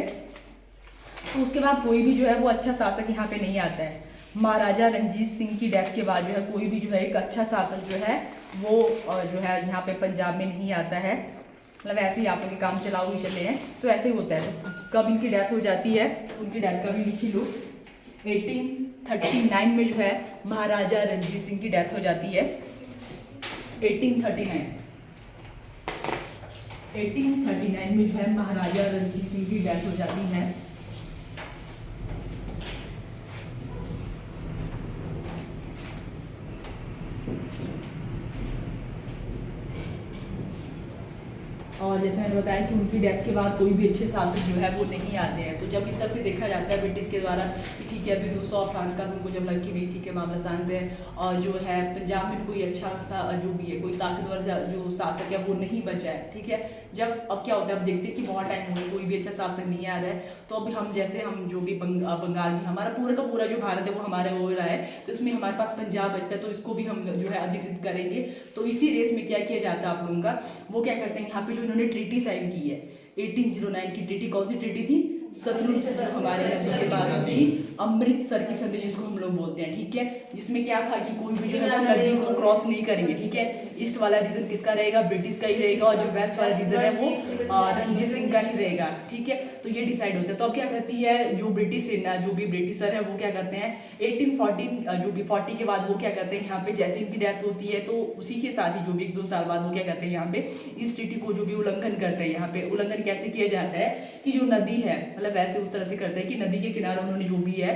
तो उसके बाद कोई भी जो है वो अच्छा शासक यहाँ पे नहीं आता है। महाराजा रणजीत सिंह की डेथ के बाद जो है कोई भी जो है एक अच्छा शासक जो है वो जो है यहाँ पे पंजाब में नहीं आता है। मतलब ऐसे ही आप लोग के काम चलाओ ही चले हैं, तो ऐसे ही होता है। तो कब इनकी डेथ हो जाती है, उनकी डेथ का भी लिख ही लो, 18 1839 में जो है महाराजा रणजीत सिंह की डेथ हो जाती है। 1839 में जो है महाराजा रणजीत सिंह की डेथ हो जाती है। और जैसे मैंने बताया कि उनकी डेथ के बाद कोई भी अच्छे शासक जो है वो नहीं आते हैं। तो जब इस तरह से देखा जाता है ब्रिटिश के द्वारा कि ठीक है अभी रूस और फ्रांस का भी उनको जब लग कि नहीं ठीक है मामला शांत है और जो है पंजाब में कोई अच्छा सा जो भी है कोई ताकतवर जो शासक है वो नहीं बचा है, ठीक है। जब अब क्या होता है, अब देखते हैं कि बहुत टाइम हो गया कोई भी अच्छा शासक नहीं आ रहा है, तो अभी हम जैसे हम जो भी बंगाल भी हमारा पूरा का पूरा जो भारत है वो हमारा हो रहा है, तो इसमें हमारे पास पंजाब बचता है, तो इसको भी हम जो है अधिकृत करेंगे। तो इसी रेस में क्या किया जाता है आप लोगों का, वो क्या करते हैं यहाँ पे जो इन्होंने ट्रीटी साइन की है 1809 की ट्रीटी, कौन सी ट्रीटी थी, सतलुज हमारे नदी के पास की अमृतसर की संधि जिसको हम लोग बोलते हैं, ठीक है। जिसमें क्या था कि कोई भी जो है वो नदी को क्रॉस नहीं करेंगे, ठीक है। ईस्ट वाला रीजन किसका रहेगा, ब्रिटिश का ही रहेगा, और जो वेस्ट वाला रीजन है वो रणजीत सिंह का ही रहेगा, ठीक है। तो ये डिसाइड होता है। तो अब क्या करती है जो ब्रिटिश सेना, जो भी ब्रिटिशर है वो क्या करते हैं 1814 जो भी 40 के बाद वो क्या करते हैं यहाँ पे जैसे इनकी डेथ होती है तो उसी के साथ ही जो भी 1-2 साल बाद वो क्या करते हैं यहाँ पे इस ट्रीटी को जो भी उल्लंघन करते हैं। यहाँ पे उल्लंघन कैसे किया जाता है कि जो नदी है मतलब वैसे उस तरह से करते हैं कि नदी के किनारे उन्होंने जो भी है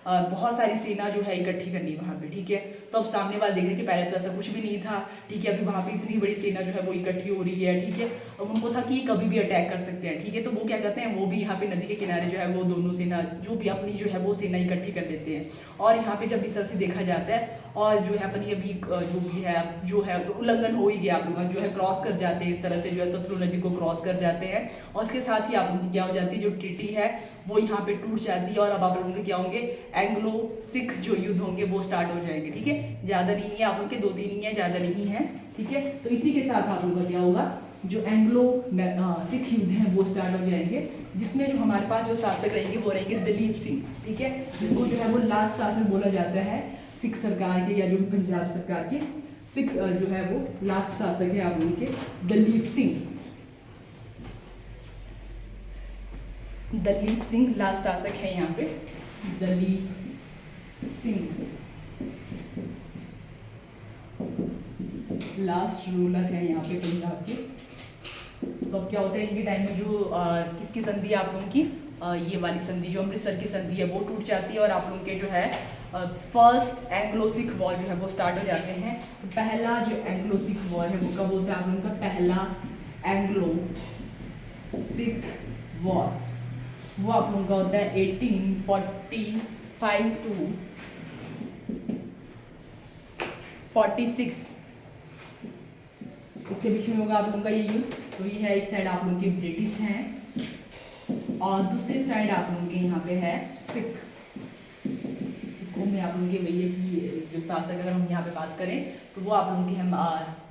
बहुत सारी सेना जो है इकट्ठी करनी वहाँ पे, ठीक है। तो अब सामने वाले देख रहे कि पहले तो ऐसा कुछ भी नहीं था, ठीक है। अभी वहाँ पे इतनी बड़ी सेना जो है वो इकट्ठी हो रही है, ठीक है। अब उनको था कि कभी भी अटैक कर सकते हैं, ठीक है। तो वो क्या करते हैं, वो भी यहाँ पे नदी के किनारे जो है वो दोनों सेना जो भी अपनी जो है वो सेना इकट्ठी कर लेते हैं। और यहाँ पे जब इस तरह से देखा जाता है और जो है अपनी अभी जो भी है जो है उल्लंघन हो ही गया, आप लोग जो है क्रॉस कर जाते हैं इस तरह से जो है सतलुज नदी को क्रॉस कर जाते हैं। और इसके साथ ही आप लोगों की क्या हो जाती है जो ट्रीटी है वो यहाँ पे टूट जाती है। और अब आप लोगों के क्या होंगे एंग्लो सिख जो युद्ध होंगे वो स्टार्ट हो जाएंगे, ठीक है। ज़्यादा नहीं है आप लोग के 2-3 ही है, ज़्यादा नहीं है, ठीक है। तो इसी के साथ आप लोगों का क्या होगा जो एंग्लो सिख युद्ध है वो स्टार्ट हो जाएंगे, जिसमें जो हमारे पास जो शासक रहेंगे वो रहेंगे दलीप सिंह, ठीक है। जिसको जो है वो लास्ट शासक बोला जाता है सिख सरकार के या जो पंजाब सरकार के सिख जो है वो लास्ट शासक है आप लोगों के दलीप सिंह। दलीप सिंह लास्ट शासक है यहाँ पे, दलीप सिंह लास्ट रूलर है यहाँ पे पंजाब के। तो अब क्या होता है इनके टाइम में जो किसकी संधि है आप लोगों की ये वाली संधि जो अमृतसर की संधि है वो टूट जाती है और आप लोगों के जो है फर्स्ट एंग्लो सिख वॉर जो है वो स्टार्ट हो जाते हैं। तो पहला जो एंग्लो सिख वॉर है वो कब होता है आप लोगों का, पहला एंग्लो सिख वॉर वो आप लोगों का होता है 1845 to 46 इसके बीच में होगा आप लोगों का ये युद्ध। तो ये है एक साइड आप लोगों के ब्रिटिश हैं और दूसरी साइड आप लोगों के यहाँ पे है सिख। सिखों में आप लोगों के भैया की जो शासक अगर हम यहाँ पे बात करें तो वो आप लोगों के हम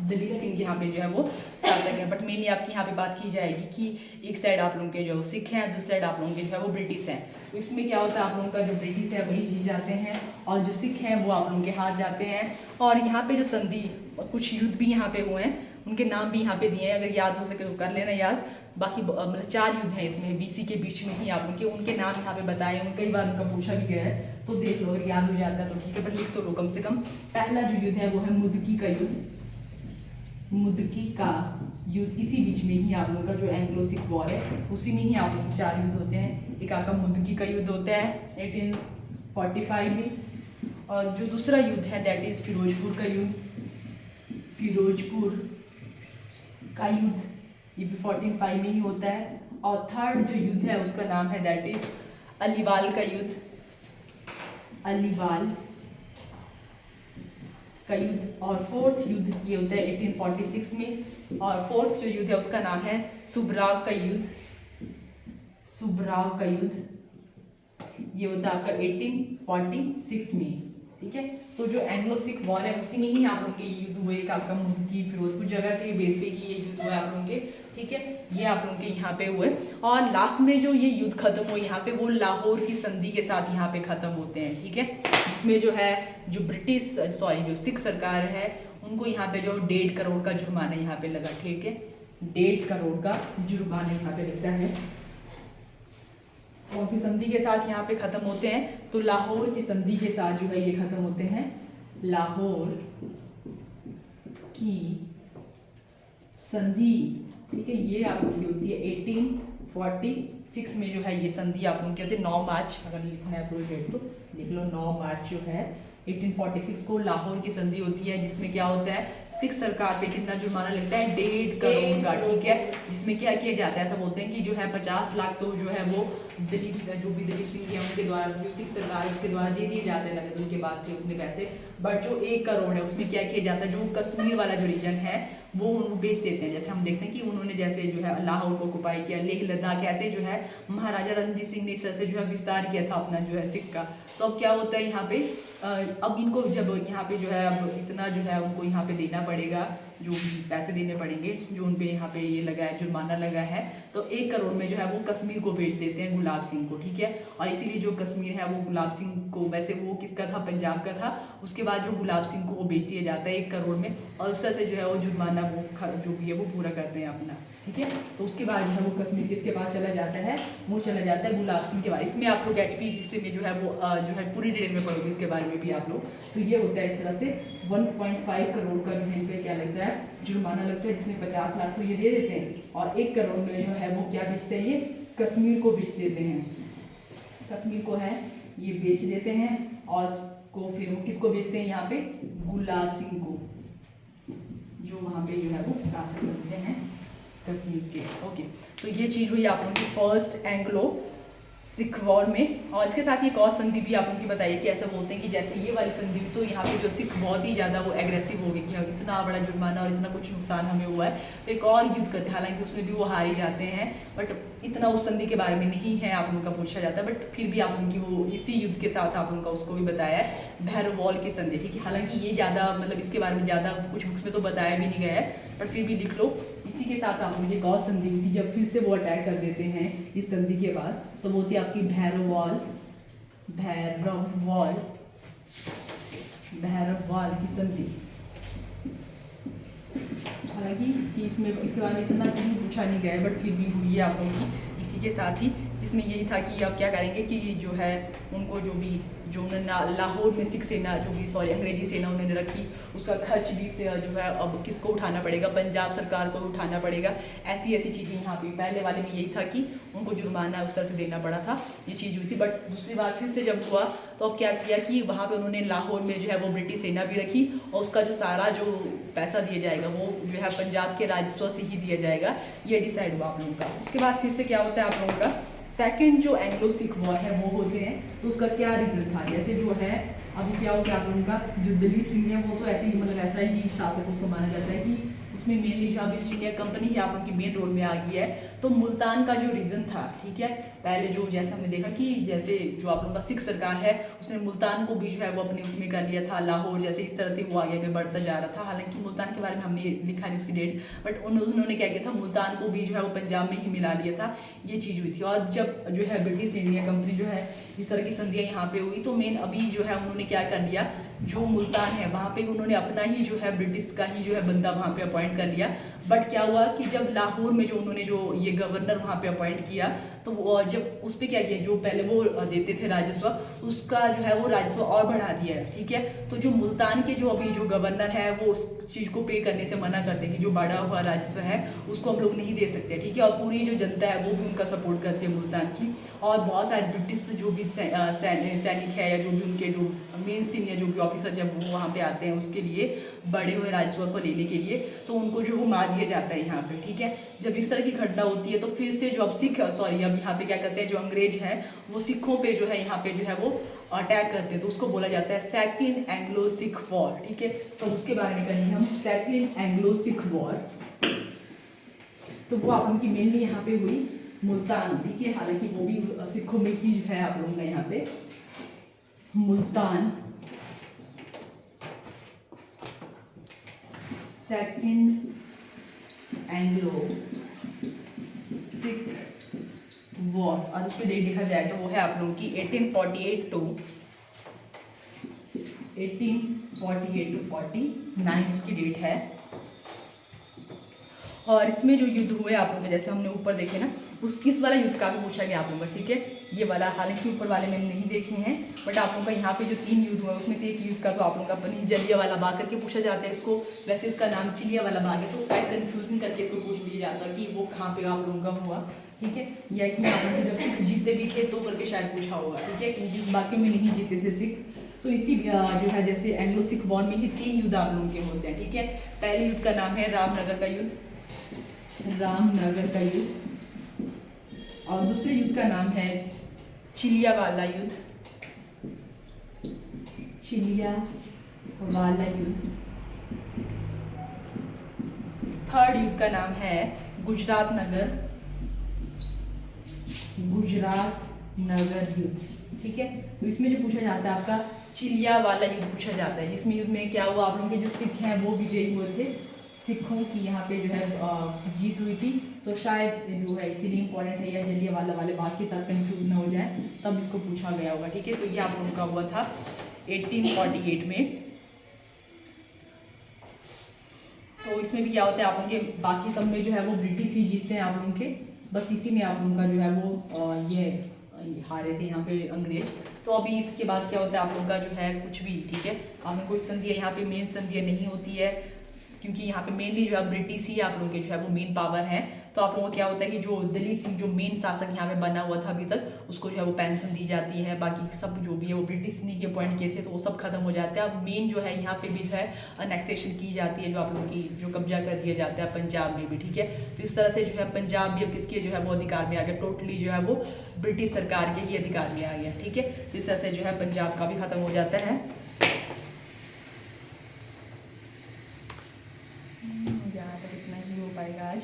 दलीप सिंह यहाँ पे जो है वो शासक है। बट मेनली आपकी यहाँ पे बात की जाएगी कि एक साइड आप लोगों के जो सिख हैं दूसरी साइड आप लोगों के जो है वो ब्रिटिश हैं। तो इसमें क्या होता है आप लोगों का जो ब्रिटिश है वही जीत जाते हैं और जो सिख हैं वो आप लोगों के हार जाते हैं। और यहाँ पे जो संधि कुछ युद्ध भी यहाँ पे हुए हैं उनके नाम भी यहाँ पे दिए हैं, अगर याद हो सके तो कर लेना याद। बाकी मतलब 4 युद्ध हैं इसमें बीसी के बीच में ही आप उनके नाम यहाँ पे बताए हैं, कई बार उनका पूछा भी गया है तो देख लो अगर याद हो जाता है तो ठीक है, पर लिख तो लो कम से कम। पहला जो युद्ध है वो है मुदकी का युद्ध, मुदकी का युद्ध इसी बीच में ही आप लोगों का जो एंग्लो सिख वॉर है उसी में ही आप लोग 4 युद्ध होते हैं। एक आपका मुदकी का युद्ध होता है 1845 में और जो दूसरा युद्ध है दैट इज फिरोजपुर का युद्ध, फिरोजपुर का युद्ध ये भी 1405 में ही होता है। और थर्ड जो युद्ध है उसका नाम है दैट इज अलीवाल का युद्ध, अलीवाल का युद्ध। और फोर्थ युद्ध ये होता है 1846 में और फोर्थ जो युद्ध है उसका नाम है सुबराव का युद्ध, सुबराव का युद्ध ये होता है आपका 1846 में, ठीक है। तो जो एंग्लो सिख वॉर है उसी में ही आप लोगों के युद्ध हुए, एक आपका मुदकी फिरोजपुर जगह के बेस पे ही ये युद्ध हुआ आप लोगों के, ठीक है। ये आप लोगों के यहाँ पे हुए और लास्ट में जो ये युद्ध खत्म हुए यहाँ पे वो लाहौर की संधि के साथ यहाँ पे खत्म होते हैं, ठीक है। जिसमें जो है जो जो सिख सरकार है उनको यहाँ पे जो 1.5 करोड़ का जुर्माना यहाँ पे लगा, ठीक है। 1.5 करोड़ का जुर्माना यहाँ पे लगता है कौन सी संधि के साथ यहाँ पे खत्म होते हैं, तो लाहौर की संधि के साथ जो है ये खत्म होते हैं। लाहौर की संधि, ठीक है, ये आप लोगों की होती है 1846 में जो है ये संधि आप लोगों की होती है। 9 मार्च, अगर लिखना है पूरी डेट तो लिख लो, 9 मार्च जो है 1846 को लाहौर की संधि होती है, जिसमें क्या होता है, सिख सरकार पे कितना जुर्माना लगता है, 1.5 करोड़ का, ठीक है। जिसमें क्या किया जाता है, ऐसा बोलते हैं कि जो है 50 लाख तो जो है वो दलीप सिंह है उनके द्वारा, जो सिख सरकार है उसके द्वारा दे दिए जाते हैं नगद उनके पास से उतने पैसे। बट जो 1 करोड़ है उसमें क्या किया जाता है, जो कश्मीर वाला जो रीजन है वो उनको बेच देते हैं। जैसे हम देखते हैं कि उन्होंने जैसे जो है लाहौर को ऑक्युपाई किया, लेह लद्दाख ऐसे जो है महाराजा रणजीत सिंह ने इस तरह से जो है विस्तार किया था अपना जो है सिख का। तो अब क्या होता है यहाँ पे, अब इनको जब यहाँ पे जो है अब इतना जो है उनको यहाँ पे देना पड़ेगा, जो पैसे देने पड़ेंगे जो उन पे यहाँ पे ये लगा है, जुर्माना लगा है, तो 1 करोड़ में जो है वो कश्मीर को बेच देते हैं गुलाब सिंह को, ठीक है। और इसीलिए जो कश्मीर है वो गुलाब सिंह को, वैसे वो किसका था, पंजाब का था। उसके बाद जो गुलाब सिंह को वो बेच दिया जाता है 1 करोड़ में, और उस तरह से जो है वो जुर्माना वो जो भी है वो पूरा करते हैं अपना, ठीक है। तो उसके बाद जो है वो कश्मीर किसके पास चला जाता है, वो चला जाता है गुलाब सिंह के पास। इसमें आप लोग HP हिस्ट्री में जो है वो जो है पूरी डिटेल में पढ़ोगे इसके बारे में भी आप लोग। तो ये होता है इस तरह से 1.5 करोड़ का जो है इन पे क्या लगता है, जुर्माना लगता है, जिसमें 50 लाख तो ये दे देते हैं, और 1 करोड़ में जो है वो क्या बेचते हैं, ये कश्मीर को बेच देते हैं। कश्मीर को है ये बेच देते हैं, और को फिर वो किसको बेचते हैं, यहाँ पे गुलाब सिंह को, जो वहाँ पे जो है वो शासक बनते हैं कश्मीर के। ओके, तो ये चीज़ हुई आप लोगों की फर्स्ट एंग्लो सिख वॉर में। और इसके साथ ये एक और संधि भी आप उनकी बताइए कि ऐसा बोलते हैं कि जैसे ये वाली संधि तो यहाँ पे जो सिख बहुत ही ज़्यादा वो एग्रेसिव हो गए कि इतना बड़ा जुर्माना और इतना कुछ नुकसान हमें हुआ है, तो एक और युद्ध करते हैं। हालांकि उसमें भी वो हार ही जाते हैं, बट इतना उस संधि के बारे में नहीं है आप उनका पूछा जाता है, बट फिर भी आप उनकी वो इसी युद्ध के साथ आप उनका उसको भी बताया है, भैरववाल की संधि, ठीक है। हालांकि ये ज़्यादा मतलब इसके बारे में ज़्यादा कुछ बुक्स में तो बताया भी नहीं गया है, बट फिर भी लिख लो। इसी के साथ आप उनकी एक और संधि हुई थी, जब फिर से वो अटैक कर देते हैं इस संधि के बाद, तो वो होती है आपकी भैरववाल की संधि। हालांकि कि इसमें इसके बारे में इतना नहीं पूछा नहीं गया है, बट फिर भी हुई है आप लोगों की इसी के साथ ही, जिसमें यही था कि अब क्या करेंगे कि जो है उनको जो उन्होंने लाहौर में सिख सेना अंग्रेजी सेना उन्होंने रखी, उसका खर्च भी से जो है अब किसको उठाना पड़ेगा, पंजाब सरकार को उठाना पड़ेगा। ऐसी चीज़ें यहाँ पे पहले वाले में यही था कि उनको जुर्माना उस तरह से देना पड़ा था, ये चीज़ हुई थी। बट दूसरी बार फिर से जब हुआ तो अब क्या किया कि वहाँ पे उन्होंने लाहौर में जो है वो ब्रिटिश सेना भी रखी, और उसका जो सारा जो पैसा दिया जाएगा वो जो है पंजाब के राजस्व से ही दिया जाएगा, ये डिसाइड हुआ आप लोगों का। उसके बाद फिर से क्या होता है आप लोगों का, सेकंड जो एंग्लो सिख वॉर है वो होते हैं, तो उसका क्या रीजन था। जैसे जो है अभी क्या होता है आप लोगों का, जो दलीप सिंह है वो तो ऐसे ही मतलब ऐसा ही शासक उसको माना जाता है कि उसमें मेनली जो अब ईस्ट इंडिया कंपनी ही आप लोगों की मेन रोल में आ गई है। तो मुल्तान का जो रीजन था, ठीक है, पहले जो जैसे हमने देखा कि जैसे जो आप लोगों का सिख सरकार है उसने मुल्तान को भी जो है वो अपने उसमें कर लिया था, लाहौर जैसे इस तरह से वो आगे बढ़ता जा रहा था। हालांकि मुल्तान के बारे में हमने लिखा नहीं उसकी डेट, बट उन्होंने क्या किया था, मुल्तान को भी जो है वो पंजाब में ही मिला लिया था, ये चीज़ हुई थी। और जब जो है ब्रिटिश इंडिया कंपनी जो है इस तरह की संधियाँ यहाँ पे हुई, तो मेन अभी जो है उन्होंने क्या कर लिया, जो मुल्तान है वहाँ पे उन्होंने अपना ही जो है ब्रिटिश का ही जो है बंदा वहाँ पे अपॉइंट कर लिया। बट क्या हुआ कि जब लाहौर में जो उन्होंने जो ये गवर्नर वहाँ पे अपॉइंट किया, तो वो जब उस पर क्या किया, जो पहले वो देते थे राजस्व, उसका जो है वो राजस्व और बढ़ा दिया है, ठीक है। तो जो मुल्तान के जो अभी जो गवर्नर है वो उस चीज़ को पे करने से मना कर देंगे, जो बढ़ा हुआ राजस्व है उसको हम लोग नहीं दे सकते, ठीक है। और पूरी जो जनता है वो भी उनका सपोर्ट करती है मुल्तान की, और बहुत सारे ब्रिटिश जो भी सैनिक है या जो भी उनके जो मेन सीनियर जो भी ऑफिसर जब वो वहाँ पे आते हैं उसके लिए बढ़े हुए राजस्व को लेने के लिए, तो उनको जो वो मार दिया जाता है यहाँ पे, ठीक है। जब इस तरह की घटना होती है तो फिर से जो अब यहाँ पे क्या करते हैं, जो अंग्रेज है वो सिखों पे जो है यहाँ पे जो है वो अटैक करते हैं, तो उसको बोला जाता है सेकंड एंग्लो सिख वॉर, ठीक है। तो उसके बारे में करेंगे हम सेकंड एंग्लो सिख वॉर। तो वो आप उनकी मेनली यहाँ पे हुई मुल्तान, ठीक है। हालांकि वो भी सिखों में ही है आप लोगों का यहाँ पे Multan second Anglo Sikh war. और उस पर डेट देखा जाए तो वो है आप लोगों की 1848 टू 49 उसकी डेट है। और इसमें जो युद्ध हुए आप लोग जैसे हमने ऊपर देखे ना, किस वाला युद्ध का भी पूछा गया आप लोगों का, ठीक है। ये वाला हालांकि ऊपर वाले मैंने नहीं देखे हैं, बट आप लोगों का यहाँ पे जो 3 युद्ध हुआ उसमें से एक युद्ध का तो आप लोगों का बनी जलियांवाला बाग करके पूछा जाता है इसको। वैसे इसका नाम चिलियांवाला बाग है, तो शायद कन्फ्यूजन करके इसको पूछ लिया जाता कि वो कहाँ पे आप लोगों का हुआ, ठीक है। या इसमें आप लोगों के जो सिख जीते भी थे तो करके शायद पूछा होगा, ठीक है, क्योंकि बाकी में नहीं जीते थे सिख। तो इसी जो है जैसे एंग्लो सिख वॉर में ही 3 युद्ध आप लोगों के होते हैं, ठीक है। पहले युद्ध का नाम है रामनगर का युद्ध, रामनगर का युद्ध, और दूसरे युद्ध का नाम है चिलियांवाला युद्ध, चिलियांवाला युद्ध। थर्ड युद्ध का नाम है गुजरात नगर, गुजरात नगर युद्ध, ठीक है। तो इसमें जो पूछा जाता है आपका चिलियांवाला युद्ध पूछा जाता है। इसमें युद्ध में क्या हुआ, आप लोगों के जो सिख हैं वो विजयी हुए थे, सिखों की यहाँ पे जो है जीत हुई थी। तो शायद जो है इसीलिए इंपॉर्टेंट है, या जलियांवाला वाले बाग के साथ कंफ्यूज ना हो जाए तब इसको पूछा गया होगा, ठीक है। तो ये आप लोगों का हुआ था 1848 में। तो इसमें भी क्या होता है आप लोगों के, बाकी सब में जो है वो ब्रिटिश ही जीतते हैं आप लोगों के, बस इसी में आप लोगों का जो है वो ये हारे थे यहाँ पे अंग्रेज। तो अभी इसके बाद क्या होता है आप लोगों का जो है कुछ भी, ठीक है। आप लोगों को संधियाँ यहाँ पे मेन संधियाँ नहीं होती है, क्योंकि यहाँ पे मेनली जो है ब्रिटिश ही आप लोगों के जो है वो मेन पावर है। तो आप लोगों को क्या होता है कि जो दलीप सिंह जो मेन शासक यहाँ पे बना हुआ था अभी तक, उसको जो है वो पेंशन दी जाती है। बाकी सब जो भी है वो ब्रिटिश ने ही अपॉइंट किए थे, तो वो सब खत्म हो जाता है। अब मेन जो है यहाँ पे भी जो है अनेक्सेशन की जाती है, जो आप लोगों की जो कब्जा कर दिया जाता है पंजाब में भी, ठीक है। तो इस तरह से जो है पंजाब भी अब किसके जो है वो अधिकार में आ गया, टोटली जो है वो ब्रिटिश सरकार के ही अधिकार में आ गया, ठीक है। तो इस तरह से जो है पंजाब का भी खत्म हो जाता है। इतना ही हो पाएगा आज।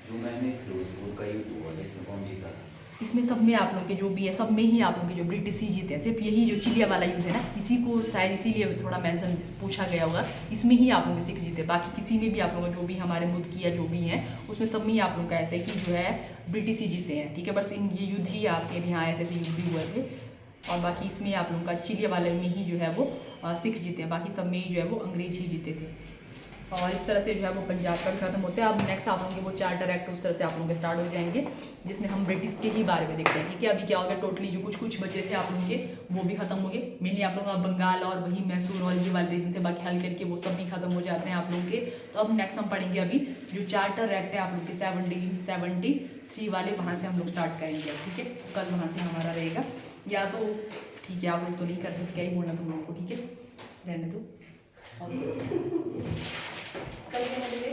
जो मैंने फिरोजपुर का युद्ध हुआ इसमें कौन जीता था? इसमें सब में आप लोग के जो भी है, सब में ही आप लोग के जो ब्रिटिश ही जीते हैं। सिर्फ यही जो चिलियांवाला युद्ध है ना, इसी को शायद इसीलिए थोड़ा मेंशन पूछा गया होगा, इसमें ही आप लोग सिख जीते। बाकी किसी में भी आप लोग जो भी हमारे मुल्क की या जो भी हैं उसमें सब में ही आप लोग का ऐसा है कि जो है ब्रिटिश ही जीते हैं, ठीक है। बस इन ये युद्ध ही आपके भी यहाँ ऐसे ऐसे युद्ध भी हुए थे, और बाकी इसमें आप लोगों का चिलियांवाला में ही जो है वो सिख जीते हैं, बाकी सब में ही जो है वो अंग्रेज ही जीते थे। और इस तरह से जो है वो पंजाब का भी खत्म होता है। अब नेक्स्ट आप लोगों के वो चार्टर एक्ट उस तरह से आप लोगों के स्टार्ट हो जाएंगे, जिसमें हम ब्रिटिश के ही बारे में देखते हैं, ठीक है। अभी क्या हो गया, टोटली जो कुछ कुछ बचे थे आप लोगों के वो भी खत्म हो गए। मेनली आप लोगों का बंगाल और वही मैसूर और ये वाले रीजन थे, बाकी हल्के हल्के वो सब भी खत्म हो जाते हैं आप लोगों के। तो अब नेक्स्ट हम पढ़ेंगे अभी जो चार्टर एक्ट है आप लोग के 1773 वाले, वहाँ से हम लोग स्टार्ट करेंगे, ठीक है। कल वहाँ से हमारा रहेगा, या तो ठीक है आप लोग तो नहीं कर सकते, क्या ही बोलना तुम लोगों को, ठीक है, रहने दो। कल के